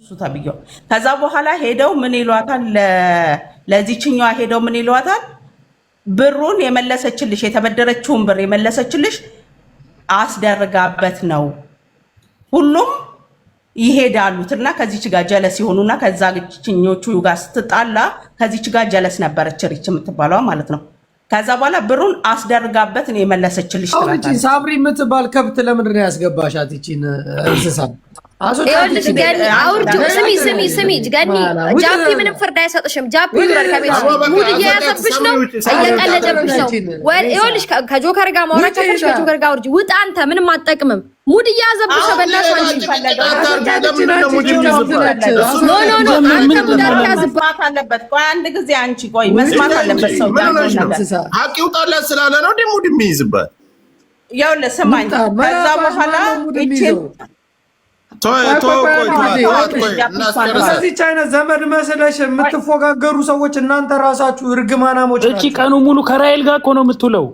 እሱ ተብየው ከዛ በኋላ ሄደው ምን ይሏታል ለዚህኛዋ ሄደው ምን ይሏታል ብሩን የመለሰችልሽ የተበደረችውን ብር የመለሰችልሽ አስደርጋበት ነው ሁሉም ይሄዳሉትና ከዚህች ጋር ጀለስ ይሆኑና ከዛ ግጭኞቹ ጋር ስትጣላ ከዚህች ጋር ጀለስ ነበረች ሪች የምትባለው ማለት ነው ከዛ በኋላ ብሩን አስደርጋበት ነው የመለሰችልሽ ትላለች ሳብሪ የምትባል ከብት ለምንድን ነው ያስገባሻት ይቺን እንስሳ ይኸውልሽ ገኒ አውርጁ ስሚ ገኒ ጃፒ ምንም ፍርድ አይሰጥሽም ጃፒ ወርከቤት ሙድ እየያዘብሽ ነው እየቀለደብሽ ነው ይኸውልሽ ከጆከር ጋር ማውራት ከፈለሽ ከጆከር ጋር አውርጂ ውጣ አንተ ምንም አትጠቅምም ሙድ እየያዘብሽ በእናትሽ ኖ አንተ ሙድ አትያዝባት አለበት ቆይ አንድ ጊዜ አንቺ ቆይ መስማት አለበት ሰው ሀቅ ይውጣላት ስላለ ነው ደግሞ ሙድ የሚይዝባት ይኸውልህ ስማኝ ከዛ በኋላ እቺን በዚህች አይነት ዘመድ መስለሽ የምትፎጋገሩ ሰዎች እናንተ ራሳችሁ እርግማናሞች ናችሁ። እቺ ቀኑ ሙሉ ከራይል ጋር እኮ ነው የምትውለው።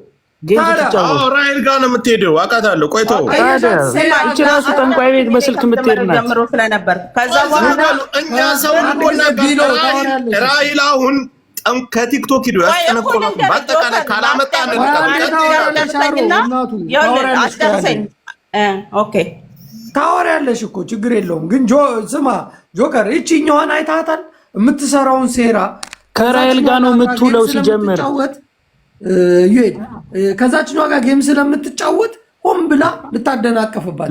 ራይል ጋር ነው የምትሄደው። አውቃታለሁ። ቆይቶ እቺ ራሱ ጠንቋይ ቤት በስልክ የምትሄድ ናት። ጀምሮ ስለነበር ከዛ በኋላ እኛ ሰው ልቦና ራይል አሁን ከቲክቶክ ሂዶ ያስጠነቆላል። በአጠቃላይ ካላመጣ ኦኬ ታወሪያለሽ እኮ ችግር የለውም። ግን ስማ ጆከር እቺኛዋን አይታታል የምትሰራውን ሴራ ከራይል ጋር ነው የምትውለው ሲጀምር ይሄድ ከዛችኛዋ ጋር ጌም ስለምትጫወት ሆን ብላ ልታደናቀፍባት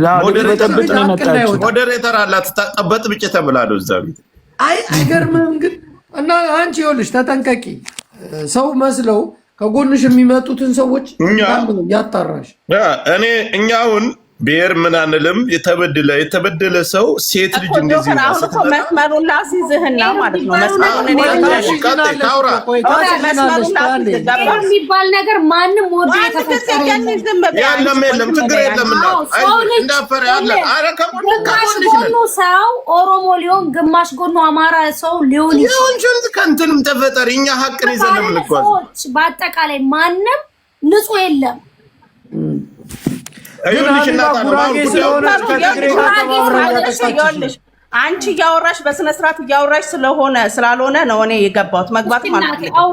ሞዴሬተር አላት ተጠበጥ ብቻ ተብላለሁ እዛ ቤት አይገርምም ግን እና አንቺ ይኸውልሽ ተጠንቀቂ ሰው መስለው ከጎንሽ የሚመጡትን ሰዎች ያጣራሽ እኛውን ብሔር ምን አንልም የተበደለ ሰው ሴት ልጅ እንደዚህ ነው መስመሩን ላስይዝህና ማለት ነው መስመሩን የሚባል ነገር ማንም ወደ የተፈጠረ የለም ችግር የለምና እንዳፈረ ያለ ጎኑ ሰው ኦሮሞ ሊሆን ግማሽ ጎኑ አማራ ሰው ሊሆን ይችላል ከእንትንም ተፈጠረ እኛ ሀቅን ይዘን የምንጓዝ በአጠቃላይ ማንም ንጹህ የለም አንቺ እያወራሽ በስነ ስርዓት እያወራሽ ስላልሆነ ነው እኔ የገባሁት መግባት ማለት ነው።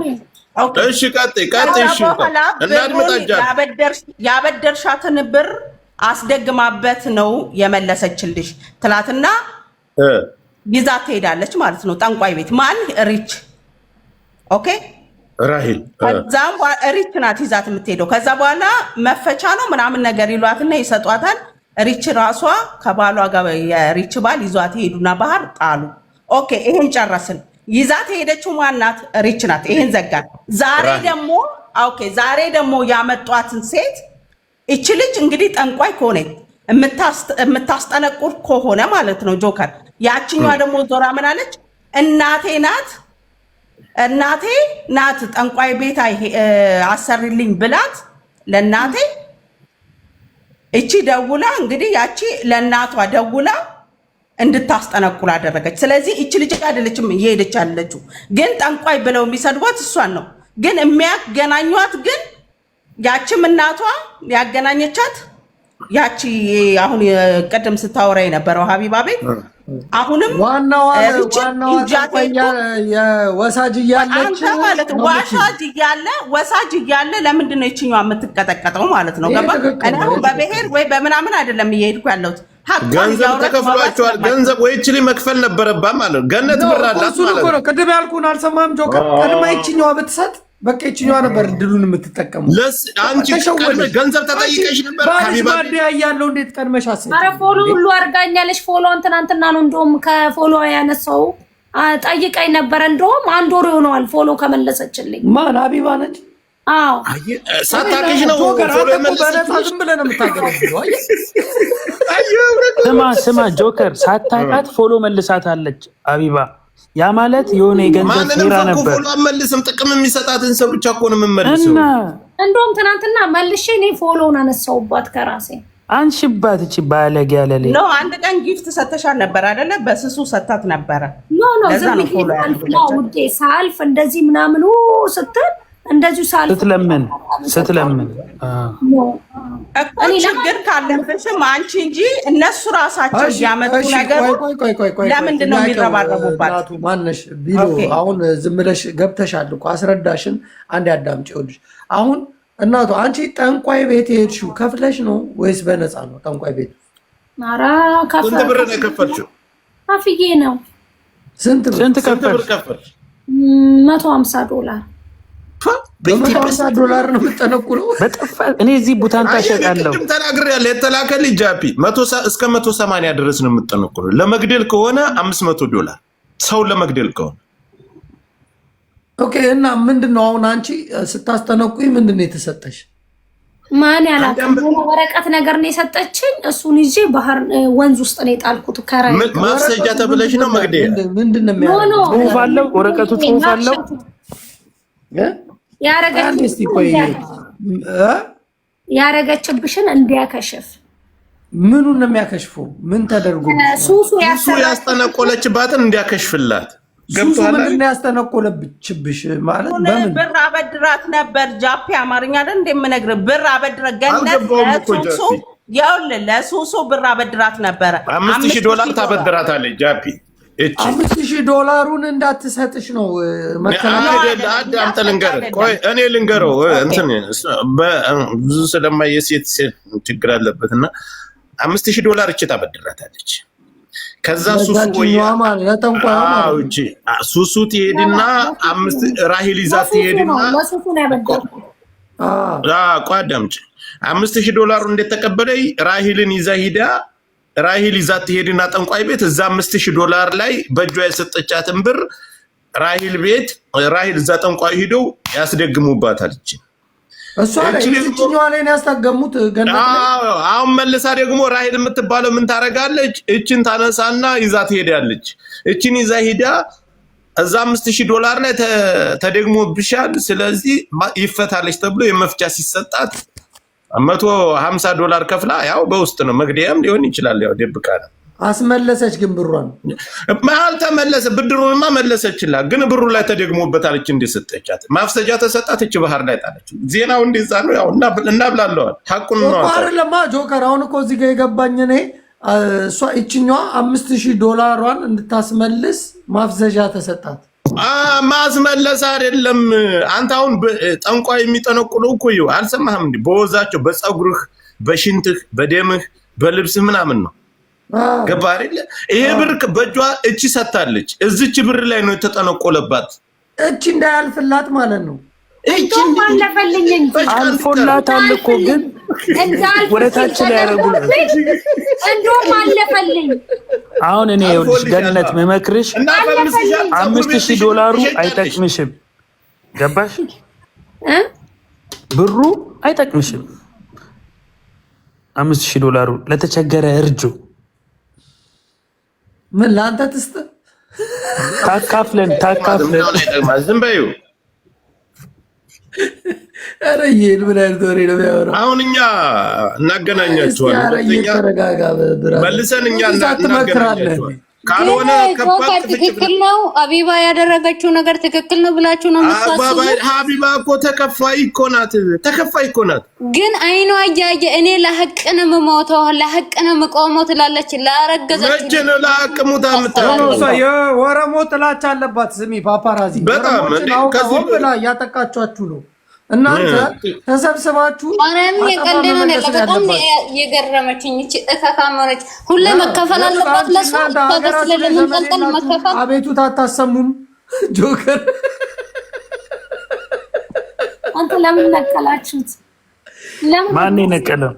እሺ ቀጥይ እሺ ያበደርሻትን ብር አስደግማበት ነው የመለሰችልሽ ትላትና ይዛ ትሄዳለች ማለት ነው ጠንቋይ ቤት ማን ሪች ኦኬ ራሂል ከዛም ሪች ናት ይዛት የምትሄደው ከዛ በኋላ መፈቻ ነው ምናምን ነገር ይሏትና ይሰጧታል ሪች ራሷ ከባሏ ጋር የሪች ባል ይዟት ሄዱና ባህር ጣሉ ኦኬ ይሄን ጨረስን ይዛት ሄደችው ማናት ሪች ናት ይሄን ዘጋን ዛሬ ደግሞ ያመጧትን ሴት እቺ ልጅ እንግዲህ ጠንቋይ ከሆነ የምታስጠነቁር ከሆነ ማለት ነው ጆከር ያቺኛዋ ደግሞ ዞራ ምን አለች እናቴ ናት ጠንቋይ ቤት አሰሪልኝ ብላት ለእናቴ እቺ ደውላ እንግዲህ ያቺ ለእናቷ ደውላ እንድታስጠነቁል አደረገች ስለዚህ እቺ ልጅ አይደለችም እየሄደች ያለችው ግን ጠንቋይ ብለው የሚሰድቧት እሷን ነው ግን የሚያገናኟት ግን ያቺም እናቷ ያገናኘቻት ያቺ አሁን ቀደም ስታወራ የነበረው ሀቢባ ቤት አሁንም ዋናው ወሳጅ እያለች ወሳጅ እያለ ለምንድን ነው ይችኛዋ የምትቀጠቀጠው ማለት ነው ገባ እኔ በብሔር ወይ በምናምን አይደለም እየሄድኩ ያለሁት ገንዘብ ተከፍሏቸዋል ገንዘብ ወይ እቺ መክፈል ነበረባት ማለት ገነት ብር አላት ማለት ነው ቅድም ያልኩህን አልሰማህም ጆከር ቀድማ ይችኛዋ ብትሰጥ በቃ ይችኛዋ ነበር ድሉን የምትጠቀሙ አንቺ ገንዘብ ተጠይቀሽ ነበር ሀቢባ ያለው እንዴት ቀድመሽ አሰብሽ ኧረ ፎሎ ሁሉ አድርጋኛለሽ ፎሎን ትናንትና ነው እንደውም ከፎሎ ያነሳው ጠይቀኝ ነበር እንደውም አንድ ወር ይሆነዋል ፎሎ ከመለሰችልኝ ማን ሀቢባ ነች አዎ ሳታውቂሽ ነው ፎሎ የመለሰችልኝ ዝም ብለህ ነው የምታገለግለው ስማ ጆከር ሳታውቃት ፎሎ መልሳታለች ሀቢባ ያ ማለት የሆነ የገንዘብ ሄራ ነበር ፎሎ አመልስም ጥቅም የሚሰጣትን ሰው ብቻ እኮ ነው የምመልሰው እንደውም ትናንትና መልሼ እኔ ፎሎውን አነሳውባት ከራሴ አንሽባት እቺ ባለጌ ያለለ ነው አንድ ቀን ጊፍት ሰተሻል ነበር አይደለ በስሱ ሰታት ነበር ኖ ዝም ብዬ አልፍ ነው ውዴ ሳልፍ እንደዚህ ምናምን ስትል እንደዚሁ ስትለምን እኮ ችግር ካለብሽም አንቺ እንጂ እነሱ ራሳቸው ያመጡ ነገር ለምንድን ነው የሚረባረቡባት? ማነሽ ቢሎ አሁን ዝም ብለሽ ገብተሻል እኮ አስረዳሽን። አንድ አዳምጪ። ይኸውልሽ አሁን እናቱ አንቺ ጠንቋይ ቤት የሄድሽው ከፍለሽ ነው ወይስ በነፃ ነው? ጠንቋይ ቤት ስንት ብር ነው የከፈልሽው? አፍዬ ነው። ስንት ብር ከፈልሽ? $150 $150 ነው የምጠነቁለው። እኔ እዚህ ቡታን ታሸጣለሁ ተናግሬያለሁ። የተላከልኝ ጃፒ እስከ 180 ድረስ ነው የምጠነቁለው። ለመግደል ከሆነ $500 ሰው ለመግደል ከሆነ ኦኬ። እና ምንድነው አሁን አንቺ ስታስጠነቁኝ ምንድነው የተሰጠሽ? ማን ያላቀም ወረቀት ነገር ነው የሰጠችኝ። እሱን ይዤ ባህር ወንዝ ውስጥ ነው የጣልኩት። ከራይ ማፍሰጃ ተብለሽ ነው መግደያ? ምንድነው የሚያደርገው? ጽሁፍ አለው ወረቀቱ፣ ጽሁፍ አለው። ያረገችብሽን እንዲያከሽፍ። ምኑን ነው የሚያከሽፈው? ምን ተደርጎ? ሱሱ ያስጠነቆለችባትን እንዲያከሽፍላት። ሱሱ ምንድን ነው ያስጠነቆለችብሽ ማለት? በምን ብር አበድራት ነበር። ጃፒ አማርኛ አይደል እንደምነግርህ ብር አበድራት ገነት ለሱሱ ብር አበድራት ነበረ። $5000 ታበድራታለች ጃፒ። $5000 እንዳትሰጥሽ ነው አንተ ልንገርህ። ቆይ እኔ ልንገረው ብዙ ስለማየሴት ችግር አለበት እና $5000 እቺ ታበድራታለች። ከዛ ሱሱ ትሄድና ራሂል ይዛ ትሄድና ቋዳምጭ $5000 እንደተቀበለኝ ራሂልን ይዛ ሂዳ ራሂል ይዛ ትሄድና ጠንቋይ ቤት እዛ $5000 ላይ በእጇ የሰጠቻትን ብር ራሂል ቤት ራሂል እዛ ጠንቋይ ሂደው ያስደግሙባታል። እሷ እቺኛዋ ላይ ያስታገሙት ገና አሁን መልሳ ደግሞ ራሂል የምትባለው ምን ታረጋለች? እቺን ታነሳና ይዛ ትሄዳለች። እቺን ይዛ ሂዳ እዛ $5000 ላይ ተደግሞብሻል፣ ስለዚህ ይፈታለች ተብሎ የመፍቻ ሲሰጣት $150 ከፍላ ያው በውስጥ ነው መግደያም ሊሆን ይችላል። ያው ደብቃ ነው አስመለሰች። ግን ብሯን ማል ተመለሰ። ብድሩንማ መለሰችላት፣ ግን ብሩ ላይ ተደግሞበታለች። እንደሰጠቻት ማፍሰጃ ተሰጣት። እቺ ባህር ላይ ጣለች። ዜናው እንደዛ ነው። ያው እናብላለዋል። ሐቁን ነው አይደለማ ጆከር። አሁን እኮ እዚህ ጋር የገባኝ እኔ እሷ እቺኛዋ $5000 እንድታስመልስ ማፍሰጃ ተሰጣት። ማስመለስ አይደለም። አንተ አሁን ጠንቋይ የሚጠነቁሉ እኮ ይኸው አልሰማህም እንዴ? በወዛቸው፣ በፀጉርህ፣ በሽንትህ፣ በደምህ፣ በልብስህ ምናምን ነው። ገባ አይደለ? ይሄ ብር በእጇ እቺ ሰታለች። እዚች ብር ላይ ነው የተጠነቆለባት። እቺ እንዳያልፍላት ማለት ነው። እቺ አለፈልኝ እንጂ አልፎላታል እኮ ግን ወረታች ላይ ያረጉልኝ። እንደውም አለፈልኝ። አሁን እኔ ይኸውልሽ ገነት መመክርሽ $5000 አይጠቅምሽም። ገባሽ? ብሩ አይጠቅምሽም። $5000 ለተቸገረ እርጁ። ምን ለአንተ ትስጥ? ታካፍለን ዝም በይው። ኧረ ይሄን ምን አይነት ወሬ ነው የሚያወራው? አሁን እኛ እናገናኛቸዋለን። መልሰን እኛ እናገናኛቸዋለን። ካልሆነ ትክክል ነው። አቢባ ያደረገችው ነገር ትክክል ነው ብላችሁ ነው የምታስቡት? ሀቢባ እኮ ተከፋይ እኮ ናት። ግን አይኗ እያየ እኔ ለሀቅ ነው የምሞተው ለሀቅ ነው የምቆመው ትላለች። ላረገዘች መቼ ነው ለሀቅ ሙታ የምትለው? የኦሮሞ ጥላቻ አለባት። ስሚ ፓፓራዚ በጣም ከዚህ ብላ እያጠቃቻችሁ ነው። እናንተ ተሰብስባችሁ በጣም የገረመችኝ እከካመረች። ሁሌ መከፈል አለባት ለሷ ስለለምንጠልጠል መከፈል። አቤቱታ አታሰሙም? ጆከር አንተ ለምን ነቀላችሁት? ማን ነቀለው?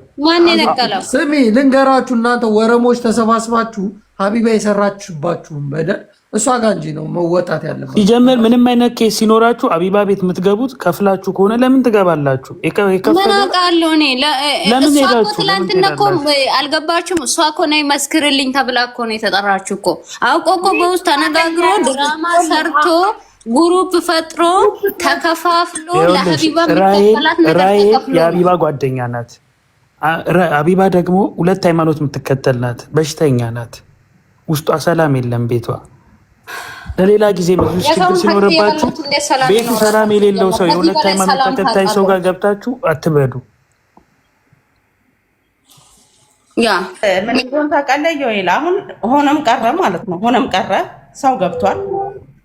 ስሚ ልንገራችሁ፣ እናንተ ወረሞች ተሰባስባችሁ ሀቢባ የሰራችባችሁን በደል እሷ ጋር እንጂ ነው መወጣት ያለባት። ሲጀምር ምንም አይነት ኬስ ሲኖራችሁ አቢባ ቤት የምትገቡት ከፍላችሁ ከሆነ ለምን ትገባላችሁ? ምን አውቃለሁ እኔ። ለምን ሄዳችሁ? ትናንትና እኮ አልገባችሁም? እሷ እኮ ነይ መስክርልኝ ተብላ እኮ ነው የተጠራችሁ እኮ። አውቆ እኮ በውስጥ ተነጋግሮ ድራማ ሰርቶ ግሩፕ ፈጥሮ ተከፋፍሎ ለሀቢባ የሚከፈላት ነገር ተከፍሎ የሀቢባ ጓደኛ ናት። አቢባ ደግሞ ሁለት ሃይማኖት የምትከተል ናት። በሽተኛ ናት። ውስጧ ሰላም የለም ቤቷ። ለሌላ ጊዜ ብዙ ችግር ሲኖርባችሁ ቤቱ ሰላም የሌለው ሰው የሁለት ሃይማኖት ተከታይ ሰው ጋር ገብታችሁ አትበዱ። ያ ምን ይሆን ታውቃለህ? ይኸውልህ አሁን ሆነም ቀረ ማለት ነው። ሆነም ቀረ ሰው ገብቷል፣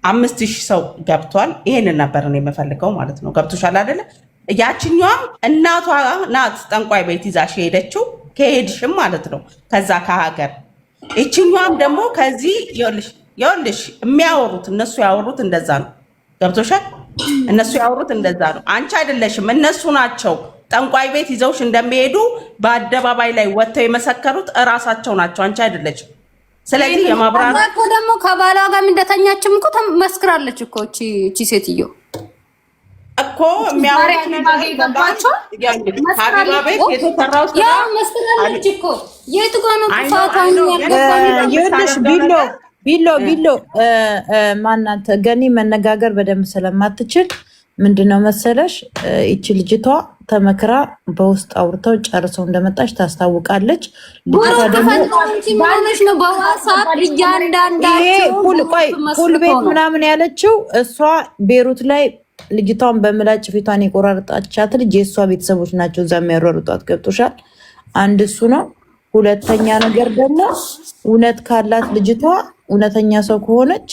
5000 ሰው ገብቷል። ይሄንን ነበር እኔ የምፈልገው ማለት ነው። ገብቶሻል አይደለ? ያችኛዋም እናቷ ናት ጠንቋይ ቤት ይዛሽ ሄደችው፣ ከሄድሽም ማለት ነው ከዛ ከሀገር። ይችኛዋም ደግሞ ከዚህ ይኸውልሽ የሚያወሩት እነሱ ያወሩት እንደዛ ነው። ገብቶሻል? እነሱ ያወሩት እንደዛ ነው። አንቺ አይደለሽም፣ እነሱ ናቸው ጠንቋይ ቤት ይዘውሽ እንደሚሄዱ በአደባባይ ላይ ወጥተው የመሰከሩት እራሳቸው ናቸው። አንቺ አይደለችም። ስለዚህ የማብራሪያ እኮ ደግሞ ከባሏ ጋር እንደተኛችም እኮ መስክራለች እኮ እቺ ሴትዮ እኮ የሚያወሩት ነገር ገባቸው። ሀቢባ ቤት የተሰራው ስራ ያ መስክራለች እኮ የቱ ጋር ነው ጥፋቷን ይኸውልሽ ቢሎ ማናት ገኒ መነጋገር በደንብ ስለማትችል ምንድነው መሰለሽ እቺ ልጅቷ ተመክራ በውስጥ አውርተው ጨርሰው እንደመጣች ታስታውቃለች። ልጅቷ ደግሞ ባለሽ ነው በዋትስአፕ እያንዳንዳቸው ፑል ቤት ምናምን ያለችው እሷ ቤሩት ላይ ልጅቷን በምላጭ ፊቷን የቆራረጣቻት ልጅ የእሷ ቤተሰቦች ናቸው እዛ የሚያሯሩጧት። ገብቶሻል? አንድ እሱ ነው። ሁለተኛ ነገር ደግሞ እውነት ካላት ልጅቷ እውነተኛ ሰው ከሆነች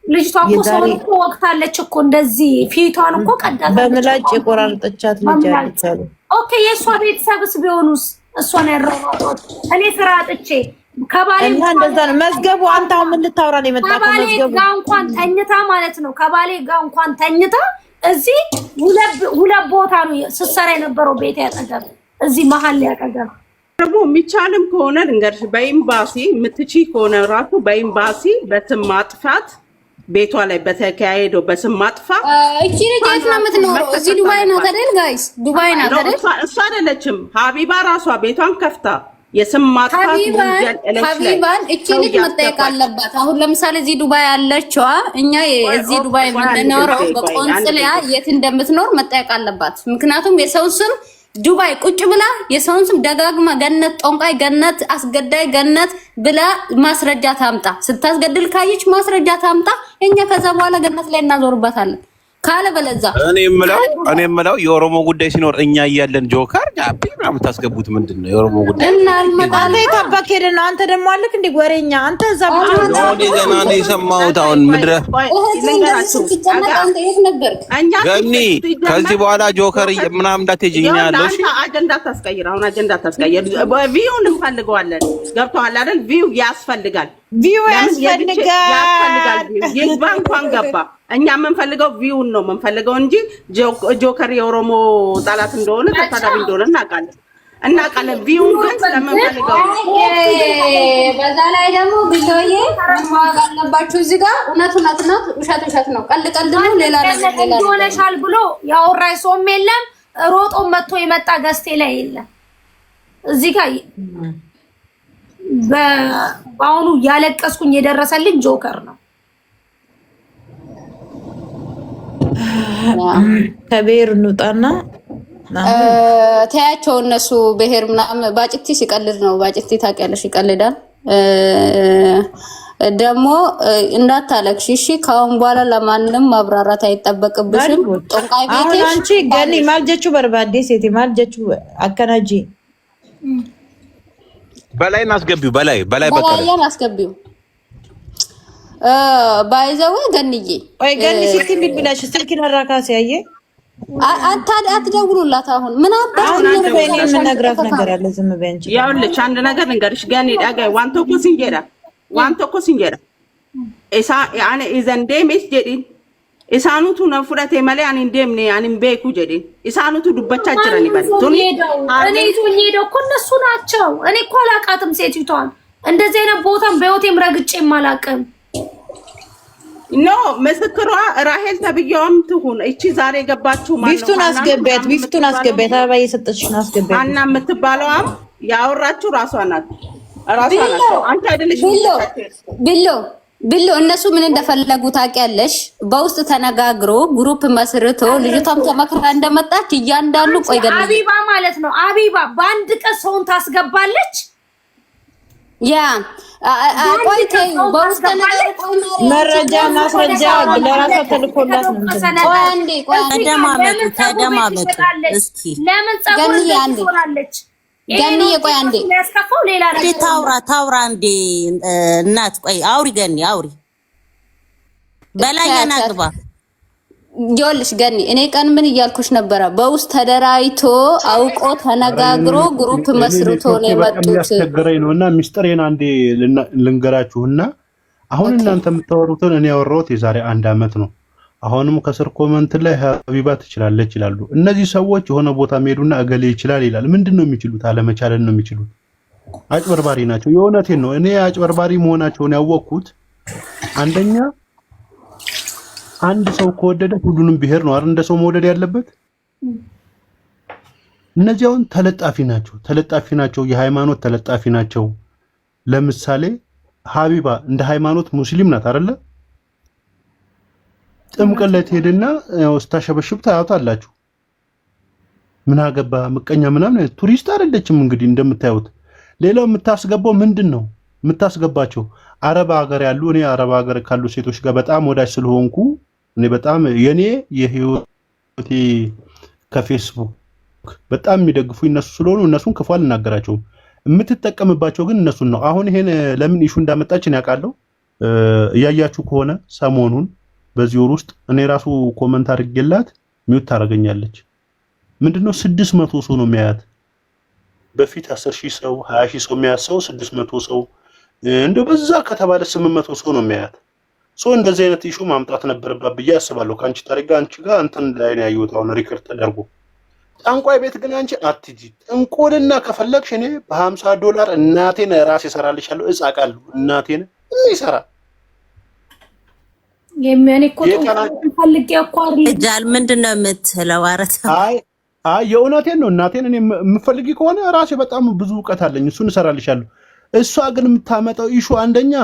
ልጅቷ እኮ ሰው እኮ ወቅታለች እኮ እንደዚህ ፊቷን እኮ ቀዳታ በምላጭ የቆራረጠቻት ልጅ አለቻሉ። ኦኬ የእሷ ቤተሰብስ ቢሆኑስ? እሷን ያሯሯጧት እኔ ስራ አጥቼ ከባሌ እና እንደዛ ነው መዝገቡ። አንተ አሁን ምን ልታወራ ነው የመጣው? መዝገቡ ጋር እንኳን ተኝታ ማለት ነው ከባሌ ጋር እንኳን ተኝታ እዚህ ሁለት ቦታ ነው ስትሰራ የነበረው ቤት ያጠገብ እዚህ መሀል ያጠገብ ደግሞ የሚቻልም ከሆነ ልንገርሽ በኤምባሲ የምትችይ ከሆነ ራሱ በኤምባሲ በስም ማጥፋት ቤቷ ላይ በተካሄደው በስም ማጥፋት እቺ ልጅ የት ነው የምትኖረው? እዚህ ዱባይ ናት አይደል? ጋይስ ዱባይ ናት አይደል? እሷ አይደለችም። ሀቢባ ራሷ ቤቷን ከፍታ የስም ማጥፋት ሀቢባን እቺ ልጅ መጠየቅ አለባት። አሁን ለምሳሌ እዚህ ዱባይ ያለችዋ እኛ እዚህ ዱባይ የምንኖረው በቆንጽሊያ የት እንደምትኖር መጠየቅ አለባት። ምክንያቱም የሰው ስም ዱባይ ቁጭ ብላ የሰውን ስም ደጋግማ ገነት ጦንቃይ ገነት አስገዳይ ገነት ብላ ማስረጃ ታምጣ። ስታስገድል ካየች ማስረጃ ታምጣ። እኛ ከዛ በኋላ ገነት ላይ እናዞርባታለን። ካለ በለዛ እኔ የምለው የኦሮሞ ጉዳይ ሲኖር እኛ እያለን ጆከር ጃፒ ምናምን ታስገቡት ምንድነው? የኦሮሞ ጉዳይ እና አንተ የታባክ ሄደ ነው። አንተ ደግሞ አልክ እንደ ወሬኛ አንተ እዛ ብቻ ነው ገና እንደ የሰማሁት አሁን ምድረ ገኒ ከዚህ በኋላ ጆከር ምናምን እንዳትሄጂኝ ያለሽ አጀንዳ ታስቀይር። አሁን አጀንዳ ታስቀይር። ቪውን እንፈልገዋለን። ገብቶሃል አይደል? ቪው ያስፈልጋል። ቪው ያስፈልጋል። ይግባ እንኳን ገባ። እኛ የምንፈልገው ቪውን ነው የምንፈልገው እንጂ ጆከር የኦሮሞ ጠላት እንደሆነ ተሳዳቢ እንደሆነ እናውቃለን። ቪውን ግን ስለምንፈልገው በዛ ላይ ደግሞ ቢሎዬ ማዋጋ አለባችሁ። እዚህ ጋር እውነት ነው፣ ውሸት ነው፣ ቀልድ ነው፣ ሌላ ነገር እንደሆነሻል ብሎ ያወራይ ሰውም የለም። ሮጦ መጥቶ የመጣ ገስቴ ላይ የለም። እዚህ ጋር በአሁኑ ያለቀስኩኝ የደረሰልኝ ጆከር ነው። ከብሔር እንውጣና ተያቸው እነሱ ብሔር ምናምን ባጭቲ ሲቀልድ ነው። ባጭቲ ታውቂያለሽ፣ ይቀልዳል። ደግሞ እንዳታለቅሽ እሺ። ካሁን በኋላ ለማንም ማብራራት አይጠበቅብሽም። ጦንቃይ ቤትሽ አሁን አንቺ ገኒ ማልጀቹ በርባዴ ሴት ማልጀቹ አከናጂ በላይ እናስገቢው በላይ በቃ አስገቢው ባይዘው ገንዬ ወይ ገኒ ሲቲ ቢልብላሽ ስልኪን አራካስ ያየ አትደውሉላት። አሁን ምን አባሽ ነው በእኔ የምነግራት ነገር አለ። ዝም በይ አንቺ። ያውልሽ አንድ ነገር ልንገርሽ ገኒ ዳጋይ ዋንቶ ኮ ሲንጀራ እሳ ያኔ ኢዘንዴ ሚስ ጀዲን ኢሳኑቱ ነፍረቴ ማለ አን እንደምኔ አን ቤኩ ጀዲን ኢሳኑቱ ዱበቻ ጅራኒ ባል ቱኒ እኔ ይዞኝ ሄደው እኮ እነሱ ናቸው። እኔ እኮ አላውቃትም ሴቲቷን። እንደዚህ አይነት ቦታም በህይወቴም ረግጬም አላውቅም። ኖ መስክሯ ራሄል ተብየውም ትሁን እቺ ዛሬ ገባችሁ ማለት ነው። ቢፍቱን አስገቢያት አበባ እየሰጠችሽ አስገቢያት። አና የምትባለውም ያወራችሁ ራሷ ናት። አንቺ አይደለሽ ብሎ እነሱ ምን እንደፈለጉ ታውቂያለሽ? በውስጥ ተነጋግሮ ግሩፕ መስርቶ ልጅቷም ተመክራ እንደመጣች እያንዳንዱ ቆይ ገና አቢባ ማለት ነው። አቢባ በአንድ ቀን ሰውን ታስገባለች። ያ ቆይ ተይ በውስጥ ነገር መረጃ ማስረጃ ለራሷ ተልኮላት ነው። ቆይ አንዴ ተደማመጡ እስኪ ለምን ጸጉር ትሆናለች? ገኒዬ ቆይ አንዴ ያስከፋው ሌላ ነገር ታውራ እንዴ እናት ቆይ አውሪ ገኒ አውሪ በላይ ያናግባ ይኸውልሽ ገኒ እኔ ቀን ምን እያልኩሽ ነበረ? በውስጥ ተደራይቶ አውቆ ተነጋግሮ ግሩፕ መስርቶ ነው የመጡት። ያስቸገረኝ ነውና ሚስጥሬን አንዴ ልንገራችሁና አሁን እናንተ የምታወሩትን እኔ ያወራሁት የዛሬ 1 አመት ነው። አሁንም ከስር ኮመንት ላይ ሀቢባ ትችላለች ይላሉ። እነዚህ ሰዎች የሆነ ቦታ ሄዱና እገሌ ይችላል ይላል። ምንድነው የሚችሉት? አለመቻለን ነው የሚችሉት። አጭበርባሪ ናቸው። የእውነቴን ነው። እኔ አጭበርባሪ መሆናቸውን ያወቅኩት አንደኛ አንድ ሰው ከወደደ ሁሉንም ብሄር ነው አይደል እንደ ሰው መውደድ ያለበት። እነዚያውን ተለጣፊ ናቸው። የሃይማኖት ተለጣፊ ናቸው። ለምሳሌ ሀቢባ እንደ ሃይማኖት ሙስሊም ናት አይደለ? ጥምቀት ላይ ትሄድና ስታሸበሽብ ታያታላችሁ። ምን አገባ ምቀኛ ምናምን ቱሪስት አይደለችም እንግዲህ እንደምታዩት። ሌላው የምታስገባው ምንድነው? የምታስገባቸው አረብ ሀገር ያሉ እኔ አረብ ሀገር ካሉ ሴቶች ጋር በጣም ወዳጅ ስለሆንኩ እኔ በጣም የኔ የህይወቴ ከፌስቡክ በጣም የሚደግፉ እነሱ ስለሆኑ እነሱን ክፉ አልናገራቸውም። የምትጠቀምባቸው ግን እነሱን ነው። አሁን ይሄን ለምን ኢሹ እንዳመጣች እኔ አውቃለሁ። እያያችሁ ከሆነ ሰሞኑን በዚህ ወር ውስጥ እኔ ራሱ ኮመንት አድርጌላት ሚውት ታደርገኛለች። ምንድነው 600 ሰው ነው የሚያያት። በፊት 10000 ሰው 20000 ሰው የሚያያት ሰው 600 ሰው እንደው በዛ ከተባለ 800 ሰው ነው የሚያያት። ሰው እንደዚህ አይነት ኢሹ ማምጣት ነበረባት ብዬ አስባለሁ። ካንቺ ታሪጋ አንቺ ጋር እንትን ላይ ነው ያዩት አሁን ሪከርድ ተደርጎ። ጠንቋይ ቤት ግን አንቺ አትጂ። ጥንቆልና ከፈለግሽ እኔ $50 እናቴን ራሴ እሰራልሻለሁ። እጻቃለሁ እናቴን ይሰራ የሚያኔ እኮ ፈልጌ እኮ አይደል ምንድነው የምትለው? አረታ አይ የእውነቴን ነው። እናቴን እኔ የምፈልጊ ከሆነ ራሴ በጣም ብዙ ዕውቀት አለኝ። እሱን እሰራልሻለሁ። እሷ ግን የምታመጣው ኢሹ አንደኛ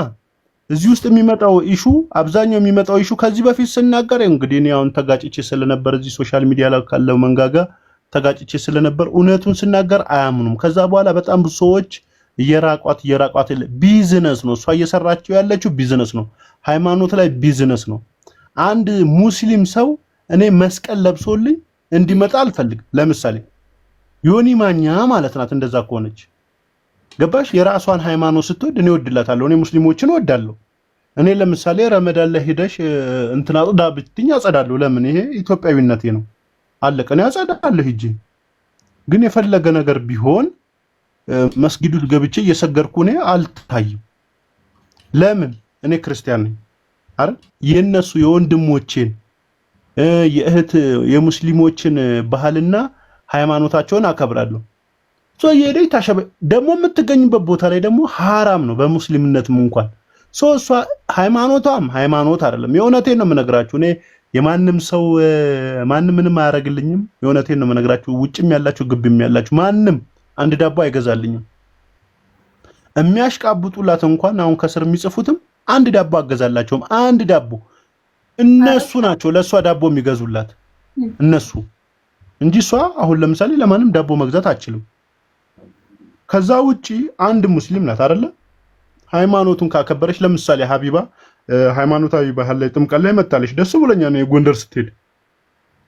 እዚህ ውስጥ የሚመጣው ኢሹ አብዛኛው የሚመጣው ኢሹ ከዚህ በፊት ስናገር እንግዲህ እኔ አሁን ተጋጭቼ ስለነበር እዚህ ሶሻል ሚዲያ ላይ ካለው መንጋጋ ተጋጭቼ ስለነበር እውነቱን ስናገር አያምኑም። ከዛ በኋላ በጣም ብዙ ሰዎች እየራቋት ቢዝነስ ነው እሷ እየሰራችው ያለችው ቢዝነስ ነው። ሃይማኖት ላይ ቢዝነስ ነው። አንድ ሙስሊም ሰው እኔ መስቀል ለብሶልኝ እንዲመጣ አልፈልግም። ለምሳሌ ዮኒ ማኛ ማለት ናት እንደዛ ከሆነች ገባሽ? የራሷን ሃይማኖት ስትወድ እኔ ወድላታለሁ። እኔ ሙስሊሞችን ወዳለሁ። እኔ ለምሳሌ ረመዳን ላይ ሄደሽ እንትና ዳ ብትኝ አጸዳለሁ። ለምን? ይሄ ኢትዮጵያዊነቴ ነው። አለቀ። እኔ አጸዳለሁ ሂጂ። ግን የፈለገ ነገር ቢሆን መስጊዱ ገብቼ እየሰገርኩ እኔ አልታይም። ለምን? እኔ ክርስቲያን ነኝ አይደል? የነሱ የወንድሞቼን የእህት የሙስሊሞችን ባህልና ሃይማኖታቸውን አከብራለሁ። ሶ የደይ ታሸበ ደግሞ የምትገኝበት ቦታ ላይ ደግሞ حرام ነው በሙስሊምነትም እንኳን ሶ እሷ ሃይማኖቷም ሃይማኖት አይደለም። የእውነቴን ነው የምነግራችሁ። እኔ የማንም ሰው ማንም ምንም አያረግልኝም። የእውነቴን ነው የምነግራችሁ። ውጭም ያላችሁ ግብም ያላችሁ ማንም አንድ ዳቦ አይገዛልኝም። የሚያሽቃብጡላት እንኳን አሁን ከስር የሚጽፉትም አንድ ዳቦ አገዛላቸውም። አንድ ዳቦ እነሱ ናቸው ለሷ ዳቦ የሚገዙላት እነሱ እንጂ እሷ አሁን ለምሳሌ ለማንም ዳቦ መግዛት አትችልም። ከዛ ውጪ አንድ ሙስሊም ናት አይደለ? ሃይማኖቱን ካከበረች ለምሳሌ ሀቢባ ሃይማኖታዊ ባህል ላይ ጥምቀት ላይ መጣለች። ደስ ብሎኛል ነው ጎንደር ስትሄድ።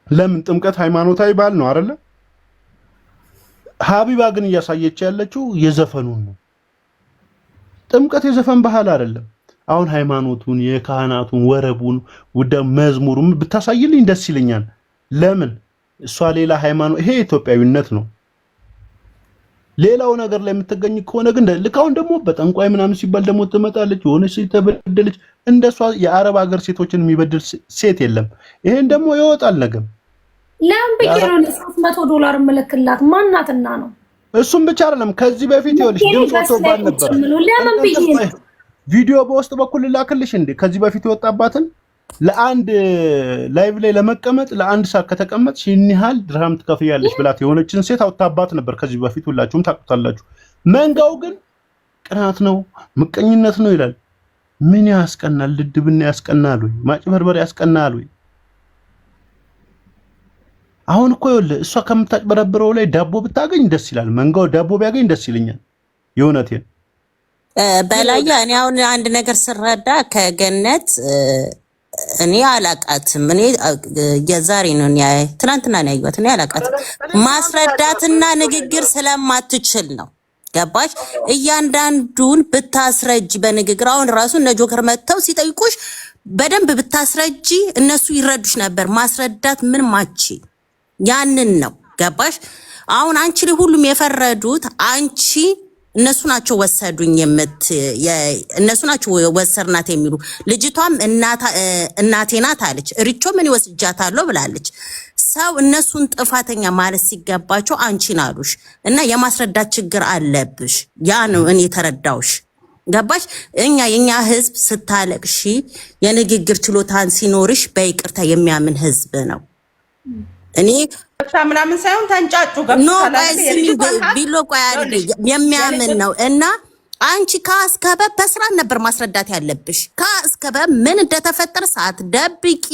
ለምን? ጥምቀት ሃይማኖታዊ ባህል ነው አይደለ? ሀቢባ ግን እያሳየች ያለችው የዘፈኑን ነው። ጥምቀት የዘፈን ባህል አይደለም። አሁን ሃይማኖቱን የካህናቱን ወረቡን ወደ መዝሙሩን ብታሳይልኝ ደስ ይለኛል። ለምን? እሷ ሌላ ሃይማኖት ይሄ ኢትዮጵያዊነት ነው። ሌላው ነገር ላይ የምትገኝ ከሆነ ግን ልካውን ደግሞ በጠንቋይ ምናምን ሲባል ደግሞ ትመጣለች። የሆነ ሴት ተበደለች። እንደሷ የአረብ ሀገር ሴቶችን የሚበድል ሴት የለም። ይሄን ደግሞ ይወጣል ነገም። ለምን ቢሆን $300 ምልክላት ማናትና ነው? እሱም ብቻ አይደለም። ከዚህ በፊት ይኸውልሽ ድምጽ ወጥቶባት ነበር። ለምን ቢሆን ቪዲዮ በውስጥ በኩል ላክልሽ እንዴ ከዚህ በፊት የወጣባትን ለአንድ ላይቭ ላይ ለመቀመጥ ለአንድ ሰዓት ከተቀመጥሽ ይህን ያህል ድርሃም ትከፍያለሽ ብላት የሆነችን ሴት አውጣባት ነበር ከዚህ በፊት። ሁላችሁም ታውቁታላችሁ። መንጋው ግን ቅናት ነው ምቀኝነት ነው ይላል። ምን ያስቀናል? ልድብና ያስቀናል ወይ? ማጭበርበር ያስቀናል ወይ? አሁን እኮ ይኸውልህ እሷ ከምታጭበረብረው ላይ ዳቦ ብታገኝ ደስ ይላል። መንጋው ዳቦ ቢያገኝ ደስ ይለኛል። የእውነቴን በላያ እኔ አሁን አንድ ነገር ስረዳ ከገነት እኔ አላቃትም። እኔ የዛሬ ነው ትናንትና ነው ያየኋት። እኔ አላቃትም። ማስረዳትና ንግግር ስለማትችል ነው። ገባሽ? እያንዳንዱን ብታስረጂ በንግግር አሁን ራሱ እነ ጆከር መጥተው ሲጠይቁሽ በደንብ ብታስረጂ እነሱ ይረዱሽ ነበር። ማስረዳት ምን ማቺ ያንን ነው። ገባሽ? አሁን አንቺ ላይ ሁሉም የፈረዱት አንቺ እነሱ ናቸው ወሰዱኝ እነሱ ናቸው ወሰርናት የሚሉ ልጅቷም እናቴ ናት አለች። ሪቾ ምን ይወስጃታለሁ ብላለች። ሰው እነሱን ጥፋተኛ ማለት ሲገባቸው አንቺን አሉሽ እና የማስረዳት ችግር አለብሽ። ያ ነው እኔ ተረዳውሽ። ገባሽ? የኛ ህዝብ ስታለቅሺ የንግግር ችሎታን ሲኖርሽ በይቅርታ የሚያምን ህዝብ ነው። እኔ ምናምን ሳይሆን ተንጫጩ ቢሎ የሚያምን ነው እና አንቺ ከአስከበ በስራ ነበር ማስረዳት ያለብሽ። ከአስከበ ምን እንደተፈጠረ ሰዓት ደብቂ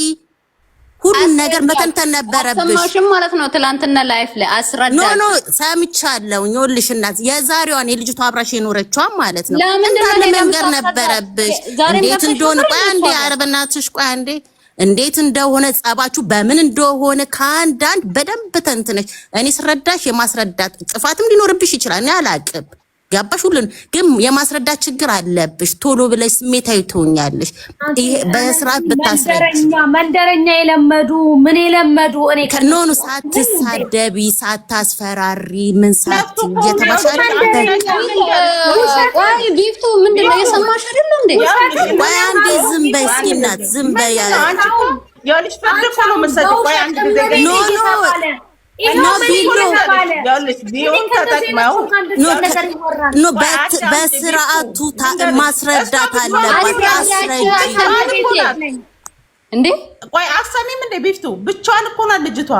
ሁሉን ነገር መተንተን ነበረብሽ። አሰማሽም ማለት ነው። ትላንትና ላይፍ ላይ አስረዳ ኖ ሰምቻለሁ። ይኸውልሽ እናት የዛሬዋን የልጅቷ አብራሽ የኖረችዋ ማለት ነው። እንዳለ መንገር ነበረብሽ። እንዴት እንደሆነ ቆይ አንዴ አረበናትሽ ቆይ አንዴ እንዴት እንደሆነ ጸባችሁ በምን እንደሆነ ከአንዳንድ በደንብ ተንትነሽ እኔ ስረዳሽ የማስረዳት ጥፋትም ሊኖርብሽ ይችላል። እኔ አላቅም። ገባሽ? ሁሉን ግን የማስረዳት ችግር አለብሽ። ቶሎ ብለሽ ስሜታዊ ትሆኛለሽ። ይሄ በስርዓት ብታስረጂ መንደረኛ የለመዱ ምን የለመዱ እኔ ከኖኑ ሳትሳደቢ ሳታስፈራሪ ምን ሳት እየተባሻለ ቆይ ቢፍቱ ምንድነው የሰማሽ አይደል እንዴ? ቆይ አንዴ ዝም በይ እስኪ እናት ዝም በይ ያልሽ ፈድቆ ነው መሰለኝ። ቆይ አንድ ጊዜ በስርዓቱ ማስረዳት አለባት። አስረጂ እንዴ ቆይ አሰሚም እንደ ቢፍቱ ብቻዋን እኮ ናት ልጅቷ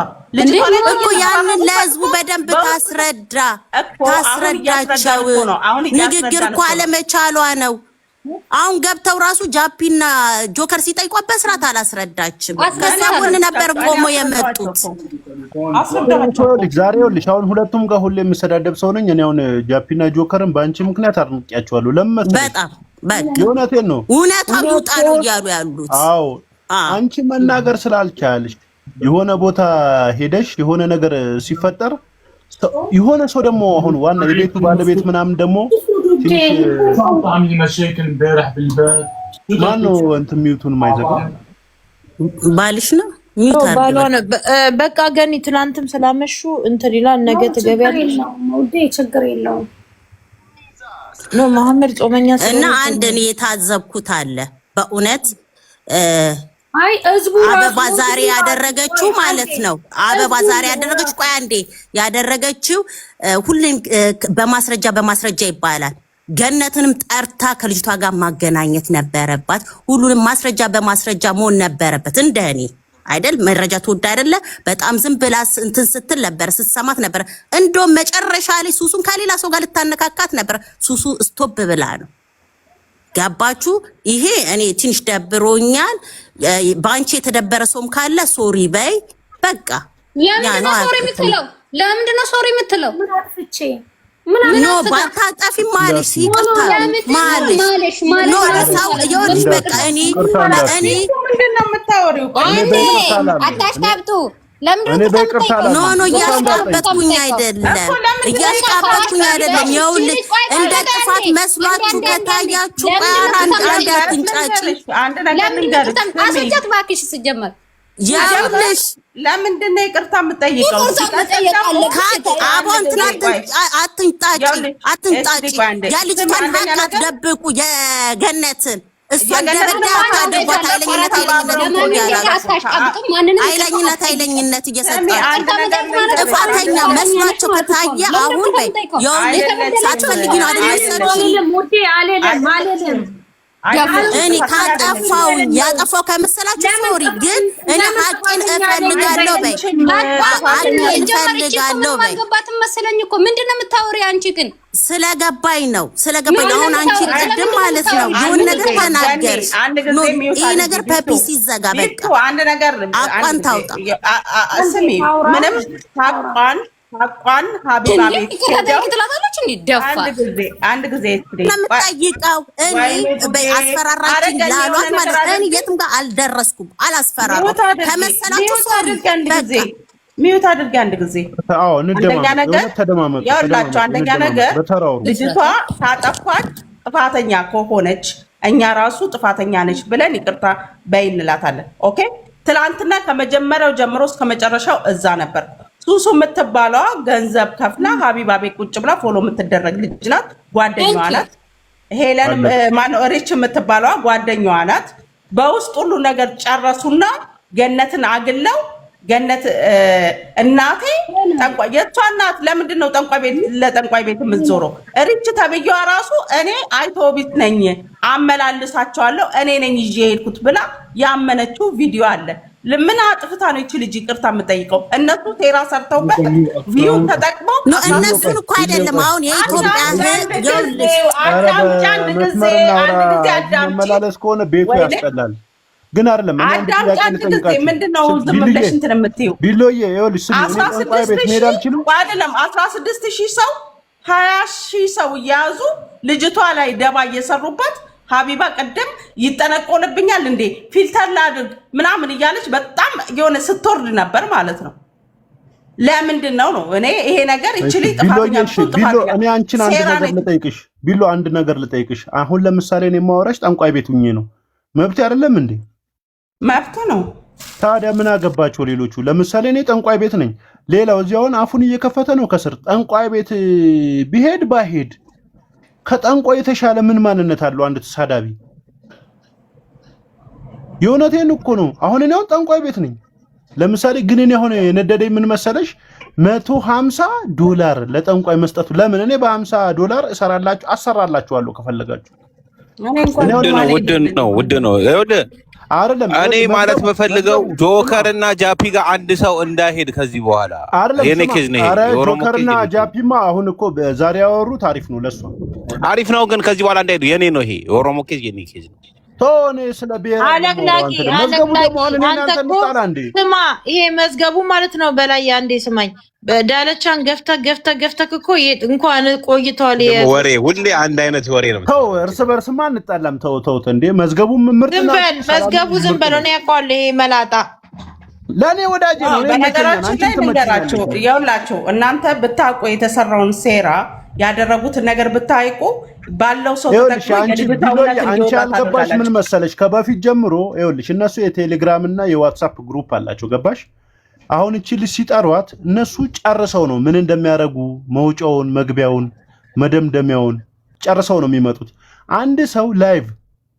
እኮ ያንን ለህዝቡ በደንብ ታስረዳቸው። ንግግር እኮ አለመቻሏ ነው። አሁን ገብተው ራሱ ጃፒና ጆከር ሲጠይቋት በስርዓት አላስረዳችም። ከዛ ጎን ነበር ቆሞ የመጡት። ዛሬ ይኸውልሽ አሁን ሁለቱም ጋር ሁሌ የምሰዳደብ ሰው ነኝ እኔ። አሁን ጃፒና ጆከርን በአንቺ ምክንያት አድንቄያቸዋለሁ። ለምን በጣም የእውነቴን ነው። እውነታው ይውጣ ነው እያሉ ያሉት። አዎ አንቺ መናገር ስላልቻልሽ የሆነ ቦታ ሄደሽ የሆነ ነገር ሲፈጠር የሆነ ሰው ደግሞ አሁን ዋና የቤቱ ባለቤት ምናምን ደግሞ ማነው እንትን ሚውቱን የማይዘጋው ባልሽ ነው ባሏን። በቃ ገኒ ትናንትም ስላመሹ እንትን ይላል። ነገ ትገቢያለሽ ችግር የለውም ነው መሐመድ ጾመኛ እና አንድ እኔ የታዘብኩት አለ በእውነት አይ ህዝቡ አበባ ዛሬ ያደረገችው ማለት ነው። አበባ ዛሬ ያደረገችው ቆይ አንዴ ያደረገችው ሁሉን በማስረጃ ይባላል። ገነትንም ጠርታ ከልጅቷ ጋር ማገናኘት ነበረባት። ሁሉንም ማስረጃ በማስረጃ መሆን ነበረበት። እንደኔ አይደል መረጃ ትወዳ አይደለ? በጣም ዝም ብላ እንትን ስትል ነበር፣ ስትሰማት ነበር። እንደውም መጨረሻ ላይ ሱሱን ከሌላ ሰው ጋር ልታነካካት ነበር። ሱሱ ስቶፕ ብላ ነው። ገባችሁ? ይሄ እኔ ትንሽ ደብሮኛል። ባንቺ የተደበረ ሰውም ካለ ሶሪ በይ በቃ። ለምንድነው ሶሪ የምትለው? ለምንድነው ሶሪ የምትለው? ኖ ባታጠፊ ማለሽ ይቅርታ ማለሽ ኖ ለሰው ይኸውልሽ በቃ እኔ ምንድነው የምታወሪው? አታሽቃብጡ። ኖ እያሽቃበጥኩኝ አይደለም። ይኸውልሽ እንደ ጥፋት መስሏችሁ ከታያችሁ አንድ አትንጫጭ። አስወጃት እባክሽ። ሲጀመር ይኸውልሽ ለምንድን ነው ይቅርታ የምጠይቀው? አቦን አትንጣጭ። የልጅቷን ሀቅ አትደብቁ። የገነትን እሷን ደረዳ አታድርጓት። አይለኝነት እየሰጣችሁ ጥፋተኛ መስሏቸው ከታየ አሁን በይ ሳትፈልጊ ነው አይደል? እኔ ካጠፋው ያጠፋው ከመሰላችሁ ሶሪ፣ ግን እኔ ሀቄን እፈልጋለሁ በይ ማገባትም መሰለኝ እኮ። ምንድነው የምታወሪ አንቺ? ግን ስለገባኝ ነው። አሁን አንቺ ቅድም ማለት ነው የሆነ ነገር ተናገርሽ። ይሄ ነገር በፒሲ ይዘጋ በቃ። አንድ ነገር አቋን ታውጣ። ስሚ ምንም ታቋን ሐቋን ሀቢባ ቤት ሄደው ትላታለች እንዴ? ደፋ አንድ ጊዜ ለምጠይቀው እኔ አስፈራራችኝ ላሏት ማለት እኔ የትም ጋር አልደረስኩም፣ አላስፈራራም ከመሰላችሁ ሶሪ በቃ ሚዩት አድርጌ አንድ ጊዜ። አዎ አንደኛ ነገር ያውላችሁ፣ አንደኛ ነገር ልጅቷ ታጠፋች ጥፋተኛ ከሆነች እኛ ራሱ ጥፋተኛ ነች ብለን ይቅርታ በይ እንላታለን። ኦኬ ትላንትና ከመጀመሪያው ጀምሮ እስከ መጨረሻው እዛ ነበር። ሱሱ የምትባለዋ ገንዘብ ከፍላ ሀቢባ ቤት ቁጭ ብላ ፎሎ የምትደረግ ልጅ ናት፣ ጓደኛዋ ናት። ሄለን ማነው ሪች የምትባለዋ ጓደኛዋ ናት። በውስጥ ሁሉ ነገር ጨረሱና ገነትን አግለው ገነት እናቴ ጠንቋይ የቷ እናት ለምንድን ነው ለጠንቋይ ቤት የምትዞረው? ሪች ተብዬዋ ራሱ እኔ አይቶቢት ነኝ አመላልሳቸዋለሁ እኔ ነኝ ይዤ የሄድኩት ብላ ያመነችው ቪዲዮ አለ። ለምን አጥፍታ ነው እቺ ልጅ ይቅርታ የምጠይቀው? እነሱ ቴራ ሰርተውበት ቪው ተጠቅመው እነሱን እኮ አይደለም አሁን የኢትዮጵያ ህግ ይኸውልሽ አንድ ጊዜ መላለስ ከሆነ ቤቱ ያስጠላል። ግን አይደለም አንድ ጊዜ ምንድነው ዝም ብለሽ እንትን የምትይው? ቢሎዬ ይኸውልሽ ጠንቋይ ቤት መሄድ አልችልም አይደለም 16000 ሰው 20000 ሰው እያያዙ ልጅቷ ላይ ደባ እየሰሩበት ሀቢባ ቀደም ይጠነቆልብኛል እንዴ ፊልተር ላድርግ ምናምን እያለች በጣም የሆነ ስትወርድ ነበር ማለት ነው። ለምንድን ነው እኔ ይሄ ነገር ይችላል ጥፋተኛ ቢሎ እኔ አንቺን አንድ ነገር ልጠይቅሽ። አሁን ለምሳሌ እኔ የማወራሽ ጠንቋይ ቤት ሁኜ ነው። መብት አይደለም እንዴ? መብት ነው። ታዲያ ምን አገባቸው ሌሎቹ? ለምሳሌ እኔ ጠንቋይ ቤት ነኝ፣ ሌላው እዚያውን አፉን እየከፈተ ነው ከስር። ጠንቋይ ቤት ቢሄድ ባሄድ ከጠንቋይ የተሻለ ምን ማንነት አለው አንድ ተሳዳቢ? የእውነቴን እኮ ነው። አሁን እኔ ጠንቋይ ቤት ነኝ ለምሳሌ፣ ግን እኔ አሁን የነደደኝ ምን መሰለሽ $150 ለጠንቋይ መስጠቱ። ለምን እኔ $50 አሰራላችኋለሁ ከፈለጋችሁ። ውድ ነው አይደለም። እኔ ማለት የምፈልገው ጆከር እና ጃፒ ጋር አንድ ሰው እንዳይሄድ ከዚህ በኋላ የኔ ኬዝ ነው። ጆከር እና ጃፒማ አሁን እኮ ዛሬ ያወሩት አሪፍ ነው፣ ለሷ አሪፍ ነው። ግን ከዚህ በኋላ እንዳይሄዱ የኔ ነው። ይሄ የኦሮሞ ኬዝ የኔ ኬዝ ነው። ቶኔ ስለ ብሔር አለቅላቂ ስማ፣ ይሄ መዝገቡ ማለት ነው። በላይ አንዴ ስማኝ፣ ዳለቻን ገፍተህ እኮ እንኳን ቆይተዋል። ወሬ ሁሌ አንድ አይነት ወሬ ነው። ተው እርስ በርስማ እንጣላም። ተው እንዴ መዝገቡ ምርጥ ነው። መዝገቡ ዝም በለው ነው ያውቀዋል። ይሄ መላጣ ለኔ ወዳጅ ነው። በነገራችን ላይ ልንገራችሁ፣ ይኸውላችሁ እናንተ ብታውቁ የተሰራውን ሴራ ያደረጉትን ነገር ብታይቁ ባለው ሰው ተጠቅሞ አንቺ አልገባሽ ምን መሰለሽ? ከበፊት ጀምሮ ይኸውልሽ እነሱ የቴሌግራም እና የዋትስአፕ ግሩፕ አላቸው። ገባሽ? አሁን እቺ ልጅ ሲጠሯት እነሱ ጨርሰው ነው ምን እንደሚያደርጉ መውጫውን፣ መግቢያውን፣ መደምደሚያውን ጨርሰው ነው የሚመጡት። አንድ ሰው ላይቭ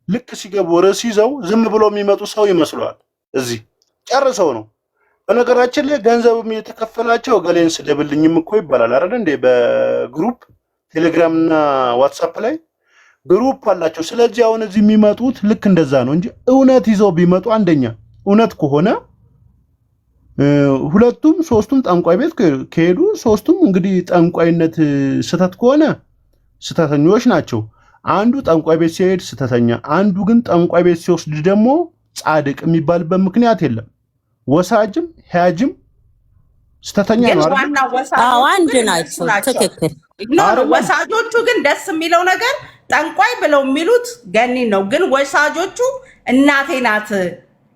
ልክ ሲገቡ ርዕስ ይዘው ዝም ብሎ የሚመጡ ሰው ይመስለዋል። እዚህ ጨርሰው ነው። በነገራችን ላይ ገንዘብም የተከፈላቸው ገሌን ስደብልኝም እኮ ይባላል አይደል እንዴ? በግሩፕ ቴሌግራም እና ዋትስአፕ ላይ ግሩፕ አላቸው። ስለዚህ አሁን እዚህ የሚመጡት ልክ እንደዛ ነው እንጂ እውነት ይዘው ቢመጡ አንደኛ እውነት ከሆነ ሁለቱም ሶስቱም ጠንቋይ ቤት ከሄዱ ሶስቱም እንግዲህ ጠንቋይነት ስተት ከሆነ ስተተኞች ናቸው። አንዱ ጠንቋይ ቤት ሲሄድ ስተተኛ፣ አንዱ ግን ጠንቋይ ቤት ሲወስድ ደግሞ ጻድቅ የሚባልበት ምክንያት የለም። ወሳጅም ሄያጅም ስተተኛ ነው አይደል? አዎ አንድ ናቸው። ትክክል። ወሳጆቹ ግን ደስ የሚለው ነገር ጠንቋይ ብለው የሚሉት ገኒ ነው። ግን ወሳጆቹ እናቴ ናት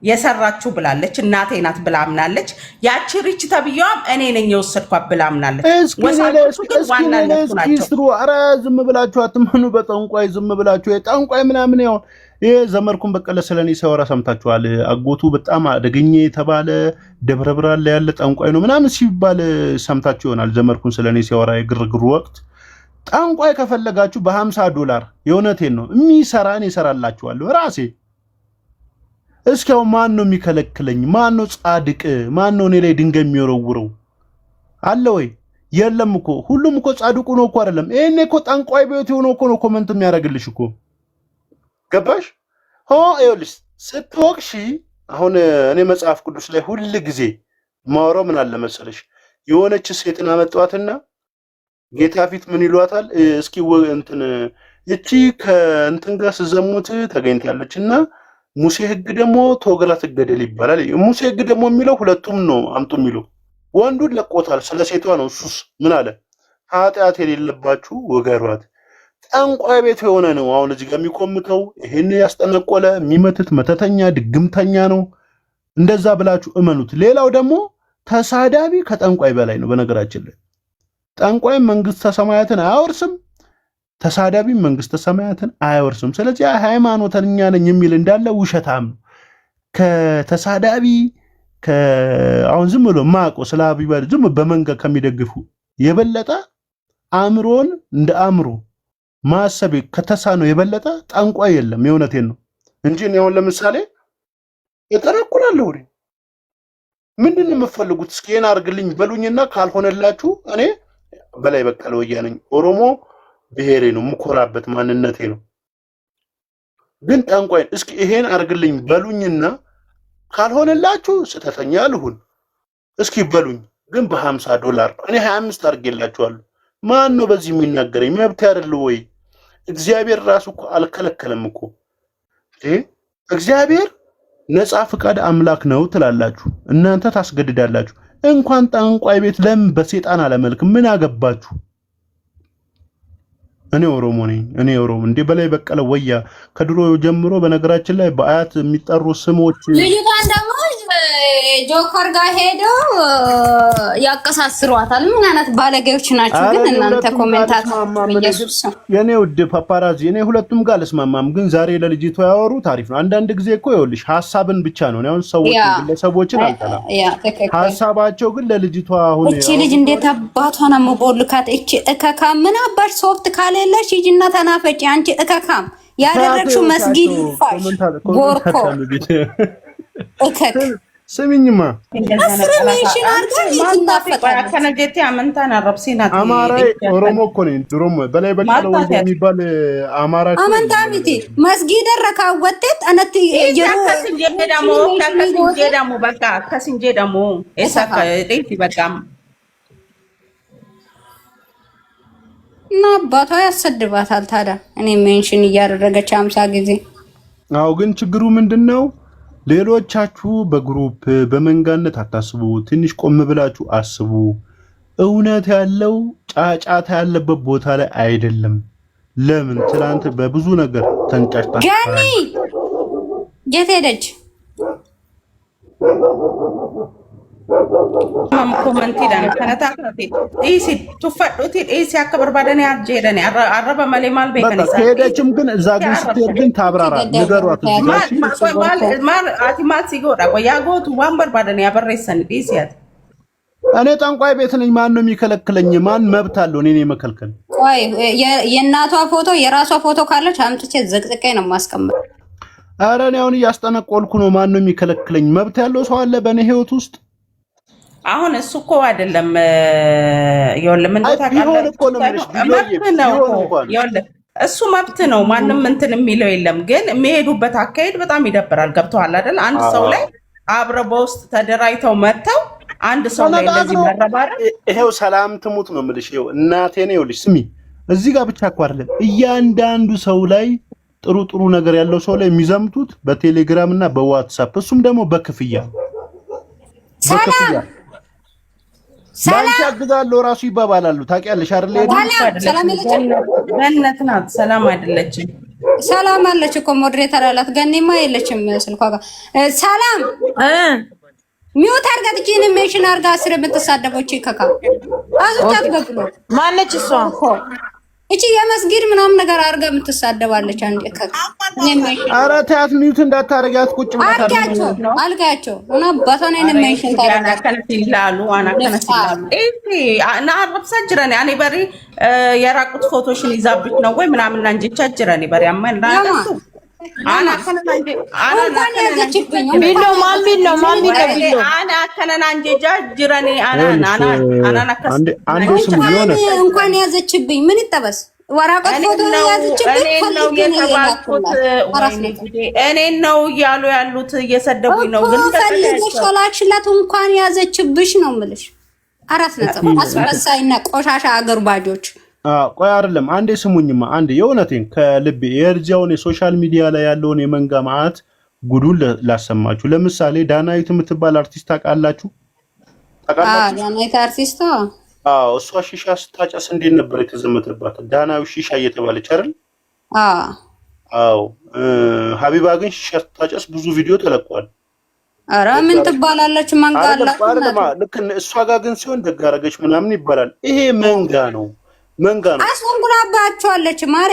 የሰራችሁ ብላለች፣ እናቴ ናት ብላ አምናለች። ያቺ ሪች ተብዬዋም እኔ ነኝ የወሰድኳት ብላ አምናለች። ወሳጆቹ ግን ዋና እነሱ ናቸው። ኧረ ዝም ብላችሁ አትመኑ በጠንቋይ። ዝም ብላችሁ ጠንቋይ ምናምን ያው ይሄ ዘመርኩን በቀለ ስለኔ ሲያወራ ሰምታችኋል። አጎቱ በጣም አደገኛ የተባለ ደብረ ብርሃን ላይ ያለ ጠንቋይ ነው ምናምን ሲባል ሰምታችሁ ይሆናል። ዘመርኩን ስለኔ ሲያወራ የግርግሩ ወቅት ጠንቋይ ከፈለጋችሁ $50 የእውነቴን ነው የሚሰራን ይሰራላችኋለሁ ራሴ። እስኪው ማን ነው የሚከለክለኝ? ማን ነው ጻድቅ? ማን ነው እኔ ላይ ድንጋይ የሚወረውረው አለ ወይ? የለም እኮ ሁሉም እኮ ጻድቁ ነው እኮ አይደለም። ይሄኔ እኮ ጠንቋይ ቤት ሆኖ እኮ ነው ኮሜንት የሚያደርግልሽ እኮ ገባሽ? ይኸውልሽ ስትወቅሺ አሁን እኔ መጽሐፍ ቅዱስ ላይ ሁል ጊዜ ማወራው ምን አለ መሰለሽ? የሆነች ሴትን አመጣዋትና ጌታ ፊት ምን ይሏታል? እስኪ እንትን እቺ ከእንትን ጋር ስዘሙት ተገኝታለችና ሙሴ ሕግ ደግሞ ተወግራ ትገደል ይባላል። ሙሴ ሕግ ደግሞ የሚለው ሁለቱም ነው አምጡ የሚለው ወንዱን ለቆታል። ስለ ሴቷ ነው። እሱስ ምን አለ? ኃጢአት የሌለባችሁ ወገሯት። ጠንቋይ ቤት የሆነ ነው አሁን እዚህ ጋር የሚቆምተው። ይሄን ያስጠነቆለ የሚመትት መተተኛ ድግምተኛ ነው። እንደዛ ብላችሁ እመኑት። ሌላው ደግሞ ተሳዳቢ ከጠንቋይ በላይ ነው። በነገራችን ላይ ጠንቋይ መንግስተ ሰማያትን አያወርስም፣ ተሳዳቢ መንግስተ ሰማያትን አያወርስም። ስለዚህ ሃይማኖተኛ ነኝ የሚል እንዳለ ውሸታም ነው። ከተሳዳቢ አሁን ዝም ብሎ ማቆ ስለ ሀቢባ ዝም በመንጋ ከሚደግፉ የበለጠ አእምሮን እንደ አእምሮ ማሰብ ከተሳነው የበለጠ ጠንቋይ የለም። የእውነቴን ነው እንጂ አሁን ለምሳሌ እጠረቁላለሁ። ምንድን ነው የምትፈልጉት? እስኪ ይሄን አድርግልኝ በሉኝና ካልሆነላችሁ እኔ በላይ በቀለ ወያኔ ነኝ። ኦሮሞ ብሔሬ ነው፣ የምኮራበት ማንነቴ ነው። ግን ጠንቋይ እስኪ ይሄን አድርግልኝ በሉኝና ካልሆነላችሁ ስህተተኛ ልሁን እስኪ በሉኝ። ግን $50 እኔ 25 አድርጌላችኋለሁ። ማን ነው በዚህ የሚናገረኝ? መብት አይደል ወይ? እግዚአብሔር ራሱ እኮ አልከለከለም እኮ። እግዚአብሔር ነፃ ፍቃድ አምላክ ነው ትላላችሁ፣ እናንተ ታስገድዳላችሁ። እንኳን ጠንቋይ ቤት ለምን በሰይጣን አለመልክ ምን አገባችሁ? እኔ ኦሮሞ ነኝ። እኔ ኦሮሞ እንዴ በላይ በቀለ ወያ ከድሮ ጀምሮ በነገራችን ላይ በአያት የሚጠሩ ስሞች ልጅቷን ደግሞ ጆከር ጋር ሄደው ያቀሳስሯታል። ምን አይነት ባለጌዎች ናቸው ግን እናንተ ኮሜንታተር። ኢየሱስ የኔ ውድ ፓፓራዚ እኔ ሁለቱም ጋር አልስማማም፣ ግን ዛሬ ለልጅቷ ያወሩ ታሪፍ ነው። አንዳንድ ጊዜ እኮ ይኸውልሽ ሐሳብን ብቻ ነው አሁን ሰዎች ግለሰቦችን አልጠላም፣ ሐሳባቸው ግን ለልጅቷ አሁን እቺ ልጅ እንዴት አባቷ ነው የምቦልካት? እቺ እከካም ምን አባሽ ሶፍት ካለለሽ ሂጂና ተናፈጪ። አንቺ እከካም ያደረግሽው መስጊድ ይፋሽ ጎርኮ እከክ ስሚኝማ አስረሜሽን አርጋን ከነጀቴ አመንታን አረብሲና አማራ ኦሮሞ እኮ ነኝ። ድሮም በላይ በቀለ ወንድ የሚባል አማራ አመንታሚቲ መስጊድ ረካወቴት አነት የሩ ከስንጄ ደሞ በቃ ከስንጄ ደሞ እሳካ ዴቲ በቃም እና አባቷ ያሰድባታል። ታዲያ እኔ ሜንሽን እያደረገች 50 ጊዜ። አዎ ግን ችግሩ ምንድነው? ሌሎቻችሁ በግሩፕ በመንጋነት አታስቡ። ትንሽ ቆም ብላችሁ አስቡ። እውነት ያለው ጫጫታ ያለበት ቦታ ላይ አይደለም። ለምን ትላንት በብዙ ነገር ተንጫጭታ ገኒ የት ሄደች? ኮመንቲ ዳን ከነታከቲ ኢሲ ቱፈዱቲ ኢሲ አከበር ባደኔ አጀደኔ አረበ መሌማል በከነሳ ሄደችም ግን እዛ ግን ስትሄድ ግን ታብራራ ንገሯት። ማር አቲማት ሲጎዳ ቆያጎቱ ዋንበር ባደኔ ያበረሰን ኢሲያት እኔ ጠንቋይ ቤት ነኝ። ማን ነው የሚከለክለኝ? ማን መብት አለው እኔን የመከልከል? ቆይ የእናቷ ፎቶ የራሷ ፎቶ ካለች አምጥቼ ዘቅዝቄ ነው ማስቀመጥ። ኧረ እኔ አሁን እያስጠነቆልኩ ነው። ማን ነው የሚከለክለኝ? መብት ያለው ሰው አለ በእኔ ህይወት ውስጥ? አሁን እሱ እኮ አይደለም ይኸውልህ፣ ምን ታውቃለህ፣ እሱ መብት ነው። ማንም እንትን የሚለው የለም። ግን የሚሄዱበት አካሄድ በጣም ይደብራል። ገብቶሃል አይደል? አንድ ሰው ላይ አብረው በውስጥ ተደራጅተው መጥተው አንድ ሰው ላይ እንደዚህ መረባረብ፣ ይሄው ሰላም ትሙት ነው የምልሽ። ይሄው እናቴ ነው። ይኸውልሽ ስሚ፣ እዚህ ጋር ብቻ እኮ አይደለም እያንዳንዱ ሰው ላይ ጥሩ ጥሩ ነገር ያለው ሰው ላይ የሚዘምቱት በቴሌግራም እና በዋትስአፕ እሱም ደግሞ በክፍያ ሰላም ባንቺ አግዛለሁ ራሱ ይባባላሉ። ታውቂያለሽ አይደል? ገነት ናት። ሰላም አይደለችም። ሰላም አለች እኮ ሞዴሬተር አላት። ገኒማ የለችም ስልኳ ጋር። ሰላም ሚውት አርጋት እቺን ሜንሽን አርጋ አስር የምትሳደቦች ከካ አዙታት በብሎ ማነች እሷ? እቺ የመስጊድ ምናምን ነገር አርጋ የምትሳደባለች። አንዴ ከካ ኧረ ተያት ሚውት እንዳታረጋት ቁጭ አርጋቸው አልጋቸው እና ባታኔ ሜንሽን ታረጋት ይላሉ። አና ከነሲላሉ እና አረብሳጅረኔ አኔ በሪ የራቁት ፎቶሽን ይዛብሽ ነው ወይ ምናምን አንጂ ቻጅረኔ በሪ አማን ራቁ አና ከነናንጂ ቢሎ ማሚሎ አና ከነናንጂ ጃጅረኔ አና አንዱ ስም ይሆነ እንኳን ያዘችብኝ ምን ይጠበስ ወራቀት ፎቶ ያዘችብኝ እኔ ነው እያሉ ያሉት እየሰደቡኝ ነው። ግን ፈልገሽ ላክሽላት እንኳን ያዘችብሽ ነው የምልሽ። 4 ነጥብ አስመሳይና ቆሻሻ አገር ባጆች። ቆይ አይደለም አንዴ ስሙኝማ፣ አንዴ የእውነቴን ከልቤ የርጃውን የሶሻል ሚዲያ ላይ ያለውን የመንጋ ማዕት ጉዱን ላሰማችሁ። ለምሳሌ ዳናዊት የምትባል አርቲስት ታውቃላችሁ? ታውቃላችሁ? ዳናዊት አርቲስቷ እሷ ሺሻ ስታጨስ እንዴት ነበር የተዘመተባት? ዳናዊ ሺሻ እየተባለች አይደል? አዎ። ሀቢባ ግን ሺሻ ስታጨስ ብዙ ቪዲዮ ተለቋል። ኧረ ምን ትባላለች? መንጋላት ልክ እሷ ጋር ግን ሲሆን ደግ አደረገች ምናምን ይባላል። ይሄ መንጋ ነው። አስጠንቁላባቸዋለች። ማሬ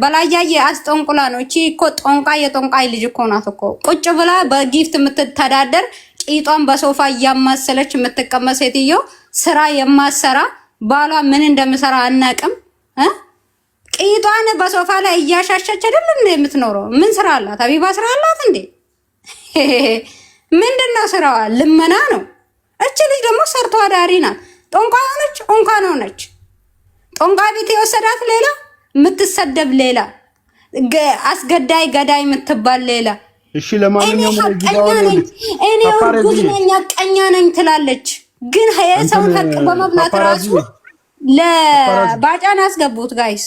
በላያየ አስጠንቁላ ነው። እቺ እኮ ጦንቃይ የጦንቃይ ልጅ እኮ ናት እኮ። ቁጭ ብላ በጊፍት የምትተዳደር ቂጧን በሶፋ እያማሰለች የምትቀመጥ ሴትዮ፣ ስራ የማሰራ ባሏ ምን እንደምሰራ አናቅም። ቂጧን በሶፋ ላይ እያሻሸች አይደል እንዴ የምትኖረው? ምን ስራ አላት? ሀቢባ ስራ አላት እንዴ? ምንድነው ስራዋ? ልመና ነው። እቺ ልጅ ደግሞ ሰርቶ አዳሪ ናት። ጦንቃይ ሆነች፣ እንኳን ሆነች። ጦንቃይ ቤት የወሰዳት ሌላ፣ የምትሰደብ ሌላ፣ አስገዳይ ገዳይ የምትባል ሌላ። እሺ ለማንኛውም እኔ እርጉዝ ነኝ ቀኛ ነኝ ትላለች። ግን የሰውን ሀቅ በመብላት ራሱ ለባጫን ያስገቡት ጋይስ።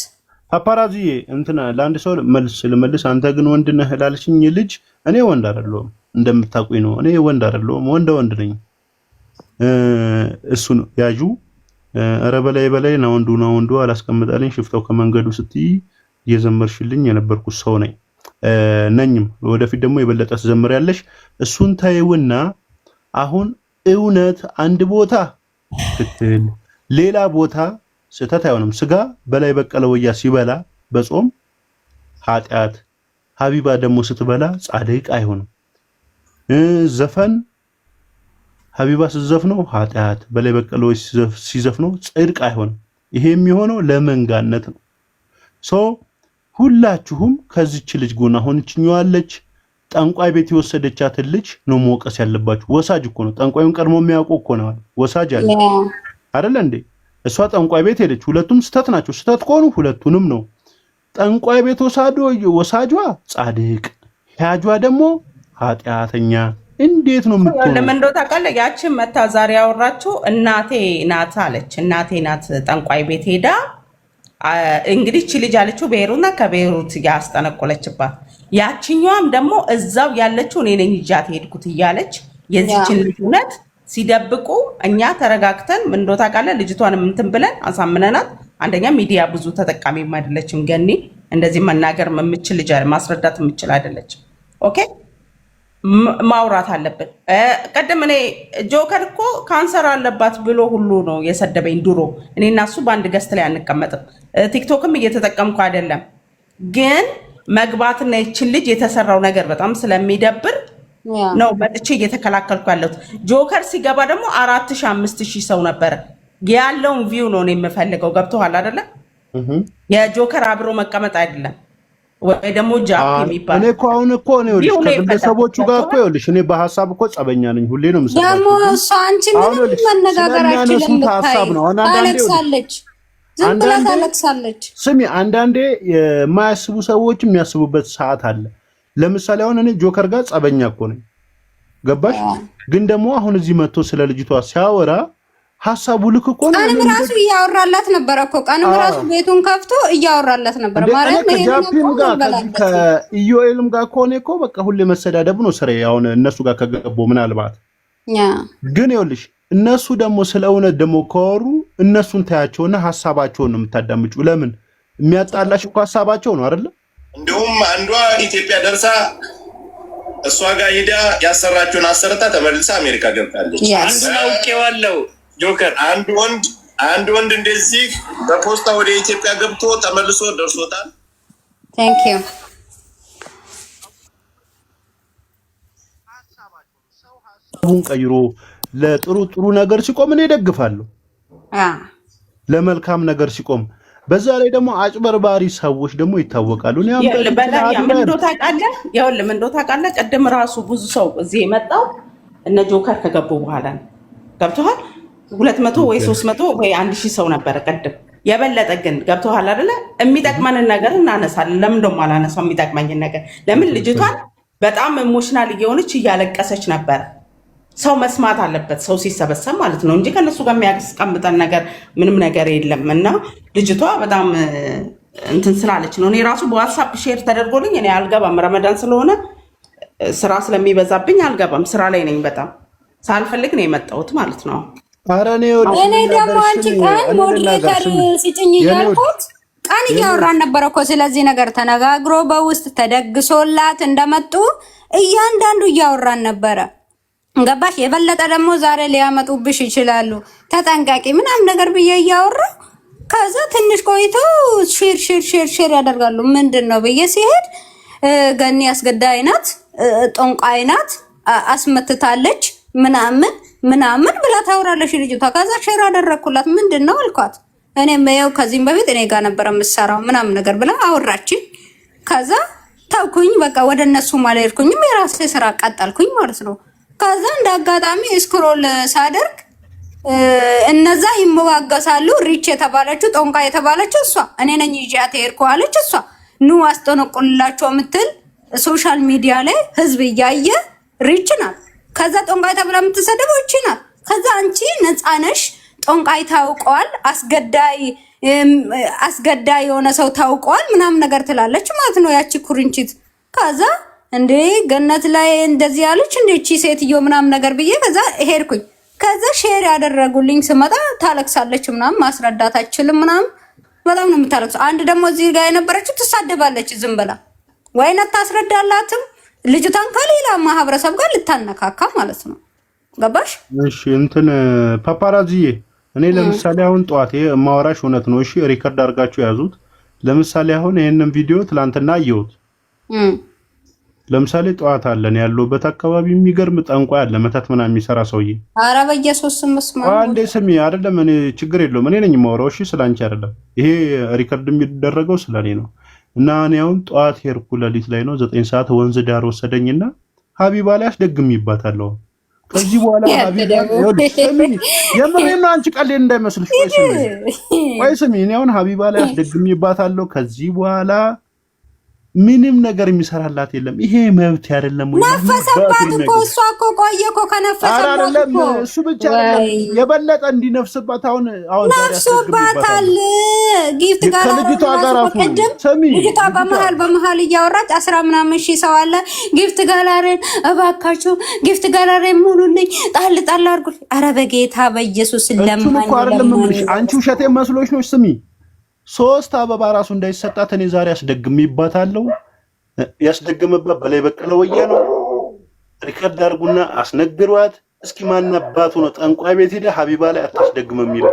ፓፓራዚዬ እንትና ለአንድ ሰው ልመልስ። አንተ ግን ወንድ ነህ ላልሽኝ ልጅ እኔ ወንድ አይደለሁም፣ እንደምታውቁኝ ነው። እኔ ወንድ አይደለሁም፣ ወንድ ነኝ። እሱ ነው ያዡ። ኧረ በላይ ና ወንዱ አላስቀምጣልኝ ሽፍታው ከመንገዱ ስትይ እየዘመርሽልኝ የነበርኩት ሰው ነኝም። ወደፊት ደግሞ የበለጠ ትዘምሪያለሽ። እሱን ታይውና አሁን እውነት አንድ ቦታ ትክክል፣ ሌላ ቦታ ስህተት አይሆንም። ስጋ በላይ በቀለ ወያ ሲበላ በጾም ኃጢአት፣ ሀቢባ ደግሞ ስትበላ ጻድቅ አይሆንም። ዘፈን ሀቢባ ስትዘፍነው ኃጢአት፣ በላይ በቀለ ወይ ሲዘፍነው ጽድቅ አይሆንም። ይሄ የሚሆነው ለመንጋነት ነው። ሁላችሁም ከዚች ልጅ ጎን አሁን እችኛዋለች ጠንቋይ ቤት የወሰደቻትን ልጅ ነው መወቀስ ያለባችሁ። ወሳጅ እኮ ነው። ጠንቋዩን ቀድሞ የሚያውቁ እኮ ነው። ወሳጅ አለ አይደል እንዴ? እሷ ጠንቋይ ቤት ሄደች። ሁለቱም ስተት ናቸው። ስተት ከሆኑ ሁለቱንም ነው። ጠንቋይ ቤት ወሳጇ ጻድቅ፣ ሄያጇ ደግሞ ኃጢአተኛ። እንዴት ነው የምትሆነው? ለምን እንደው ታውቃለህ? ያችን መታ ዛሬ ያወራችሁ እናቴ ናት አለች። እናቴ ናት ጠንቋይ ቤት ሄዳ እንግዲህ እቺ ልጅ አለችው ቤሩትና ከቤሩት ያስጠነቆለችባት። ያችኛዋም ደግሞ እዛው ያለችው እኔ ነኝ ይዣት ሄድኩት እያለች የዚችን ልጅ እውነት ሲደብቁ እኛ ተረጋግተን ምን እንደው ታውቃለህ? ልጅቷንም እንትን ብለን አሳምነናት። አንደኛ ሚዲያ ብዙ ተጠቃሚ አይደለችም። ገኒ እንደዚህ መናገር የምችል ልጅ ማስረዳት የምችል አይደለችም። ኦኬ ማውራት አለብን። ቀደም እኔ ጆከር እኮ ካንሰር አለባት ብሎ ሁሉ ነው የሰደበኝ ድሮ። እኔ እና እሱ በአንድ ገስት ላይ አንቀመጥም። ቲክቶክም እየተጠቀምኩ አይደለም። ግን መግባትና ይችን ልጅ የተሰራው ነገር በጣም ስለሚደብር ነው መጥቼ እየተከላከልኩ ያለሁት። ጆከር ሲገባ ደግሞ 4000 5000 ሰው ነበረ። ያለውን ቪው ነው እኔ የምፈልገው። ገብቶሃል አይደለ? የጆከር አብሮ መቀመጥ አይደለም ወይ ደግሞ ጃፕ የሚባል እኔ እኮ አሁን እኮ ነው ከግለሰቦቹ ጋር እኮ ይኸውልሽ፣ እኔ በሐሳብ እኮ ጸበኛ ነኝ። ሁሌ ነው የምሰማው። ደግሞ እሷ አንቺ ምንም መነጋገራችን ሐሳብ ነው። ታለቅሳለች፣ ዝም ብላ ታለቅሳለች። ስሚ፣ አንዳንዴ የማያስቡ ሰዎች የሚያስቡበት ሰዓት አለ። ለምሳሌ አሁን እኔ ጆከር ጋር ጸበኛ እኮ ነኝ፣ ገባሽ? ግን ደግሞ አሁን እዚህ መጥቶ ስለ ልጅቷ ሲያወራ ሐሳቡ ልክ እኮ ነው። ቀንም ራሱ እያወራላት ነበር እኮ ቀንም ራሱ ቤቱን ከፍቶ እያወራላት ነበር ማለት ነው። ከጃፒም ጋር ከኢዮኤልም ጋር ከሆነ እኮ በቃ ሁሌ መሰዳደብ ነው ስራዬ። አሁን እነሱ ጋር ከገቡ ምናልባት ግን ይኸውልሽ እነሱ ደግሞ ስለ እውነት ደግሞ ከወሩ እነሱን ታያቸውና ሐሳባቸውን ነው የምታዳምጪው። ለምን የሚያጣላሽ እኮ ሐሳባቸው ነው አይደል? እንዲሁም አንዷ ኢትዮጵያ ደርሳ እሷ ጋር ሄዳ ያሰራችውን አሰርታ ተመልሳ አሜሪካ ገብታለች። አንዱን አውቄዋለሁ። ጆከር አንድ ወንድ እንደዚህ በፖስታ ወደ ኢትዮጵያ ገብቶ ተመልሶ ደርሶታል። ታንክ ዩ። ሐሳቡን ቀይሮ ለጥሩ ነገር ሲቆም እኔ እደግፋለሁ። ለመልካም ነገር ሲቆም በዛ ላይ ደግሞ አጭበርባሪ ሰዎች ደግሞ ይታወቃሉ። እኔ ምን እንደው ታውቃለህ? ቀደም ራሱ ብዙ ሰው እዚህ የመጣው እነ ጆከር ከገቡ በኋላ ነው። ገብቶሃል? 200 ወይ 300 ወይ 1000 ሰው ነበረ ቀደም። የበለጠ ግን ገብቶሃል አይደለ? የሚጠቅመንን ነገር እናነሳለን። ለምን ደሞ አላነሳው? የሚጠቅመኝን ነገር ለምን? ልጅቷን በጣም ኢሞሽናል እየሆነች እያለቀሰች ነበር። ሰው መስማት አለበት፣ ሰው ሲሰበሰብ ማለት ነው እንጂ ከነሱ ጋር የሚያስቀምጠን ነገር ምንም ነገር የለም። እና ልጅቷ በጣም እንትን ስላለች ነው። እኔ ራሱ በዋትስአፕ ሼር ተደርጎልኝ እኔ አልገባም፣ ረመዳን ስለሆነ ስራ ስለሚበዛብኝ አልገባም። ስራ ላይ ነኝ በጣም ሳልፈልግ ነው የመጣሁት ማለት ነው። እኔ ደግሞ አንቺ ቀን ሞዴሬተር ሲጭኝ እያልኩት ቀን እያወራን ነበረ እኮ ስለዚህ ነገር ተነጋግሮ በውስጥ ተደግሶላት እንደመጡ እያንዳንዱ እያወራን ነበረ። ገባሽ? የበለጠ ደግሞ ዛሬ ሊያመጡብሽ ይችላሉ ተጠንቃቂ ምናምን ነገር ብዬ እያወራ ከዛ ትንሽ ቆይቶ ሼር ያደርጋሉ። ምንድነው ብዬ ሲሄድ ገኒ አስገዳይ ናት፣ ጦንቃይ ናት፣ አስመትታለች ምናምን ብላ ታወራለች ልጅቷ። ከዛ ሼር አደረኩላት። ምንድነው አልኳት። እኔም ያው ከዚህም በፊት እኔ ጋር ነበር የምሰራው ምናምን ነገር ብላ አወራችኝ። ከዛ ታውኩኝ። በቃ ወደ እነሱ ማለርኩኝም የራሴ ስራ ቀጠልኩኝ ማለት ነው። ከዛ እንደ አጋጣሚ ስክሮል ሳደርግ እነዛ ይመዋገሳሉ። ሪች የተባለችው ጦንቃ የተባለችው እሷ እኔ ነኝ ይዣት ሄድኩ አለች። እሷ ኑ አስጠነቁላቸው የምትል ሶሻል ሚዲያ ላይ ህዝብ እያየ ሪች ናት። ከዛ ጦንቃይ ተብላ የምትሰደበው እቺ ናት። ከዛ አንቺ ነፃነሽ ጦንቃይ ታውቀዋል፣ አስገዳይ የሆነ ሰው ታውቀዋል ምናምን ነገር ትላለች ማለት ነው ያቺ ኩርንቺት። ከዛ እንዴ ገነት ላይ እንደዚህ ያለች እንዴ እቺ ሴትዮ ምናምን ነገር ብዬ ከዛ ሄድኩኝ። ከዛ ሼር ያደረጉልኝ ስመጣ ታለቅሳለች ምናምን ማስረዳት አይችልም ምናምን በጣም ነው የምታለቅሰው። አንድ ደግሞ እዚህ ጋር የነበረችው ትሳደባለች ዝም ብላ ወይነት ታስረዳላትም ልጅቷን ከሌላ ማህበረሰብ ጋር ልታነካካ ማለት ነው። ገባሽ? እሺ እንትን ፓፓራዚዬ እኔ ለምሳሌ አሁን ጧት የማወራሽ እውነት ነው። እሺ ሪከርድ አድርጋችሁ ያዙት። ለምሳሌ አሁን ይሄንን ቪዲዮ ትላንትና አየሁት። ለምሳሌ ጧት አለን ያለውበት አካባቢ የሚገርም ጠንቋይ አለ መተት ምናምን የሚሰራ ሰውዬ። ኧረ በኢየሱስ ስም አንዴ ስሚ። አይደለም እኔ ችግር የለውም እኔ ነኝ የማወራው። እሺ ስላንቺ አይደለም። ይሄ ሪከርድ የሚደረገው ስለኔ ነው። እና እኔ አሁን ጧት ሄድኩ ሌሊት ላይ ነው 9 ሰዓት ወንዝ ዳር ወሰደኝና ሀቢባ ላይ አስደግሚባታለሁ። ከዚህ በኋላ ሀቢባ የምሬን ነው። አንቺ ቀሌን እንዳይመስልሽ። ቆይ ስሚ እኔ አሁን ሀቢባ ላይ አስደግሚባታለሁ። ከዚህ በኋላ ምንም ነገር የሚሰራላት የለም። ይሄ መብት አይደለም ወይ? ነፈሰባት እኮ እሷ እኮ ቆየ እኮ ከነፈሰባት አይደለም እሱ ብቻ አይደለም የበለጠ እንዲነፍስባት አሁን ነፍሶባታል። ጊፍት ጋር ልጅቷ በመሀል እያወራች 10 ምናምን ሺህ ሰው አለ። ጊፍት ጋላሬን እባካችሁ ጊፍት ጋላሬን ሙሉልኝ ጣል አድርጉ። ኧረ በጌታ በኢየሱስ ለማኝ አንቺ ውሸቴን መስሎሽ ነው። ስሚ 3 አበባ ራሱ እንዳይሰጣት እኔ ዛሬ አስደግምይባታለሁ። ያስደግምባት በላይ በቀለ ወያ ነው። ሪከርድ አድርጉና አስነግሯት። እስኪ ማን አባቱ ነው ጠንቋይ ቤት ሄደ ሀቢባ ላይ አታስደግም የሚለው?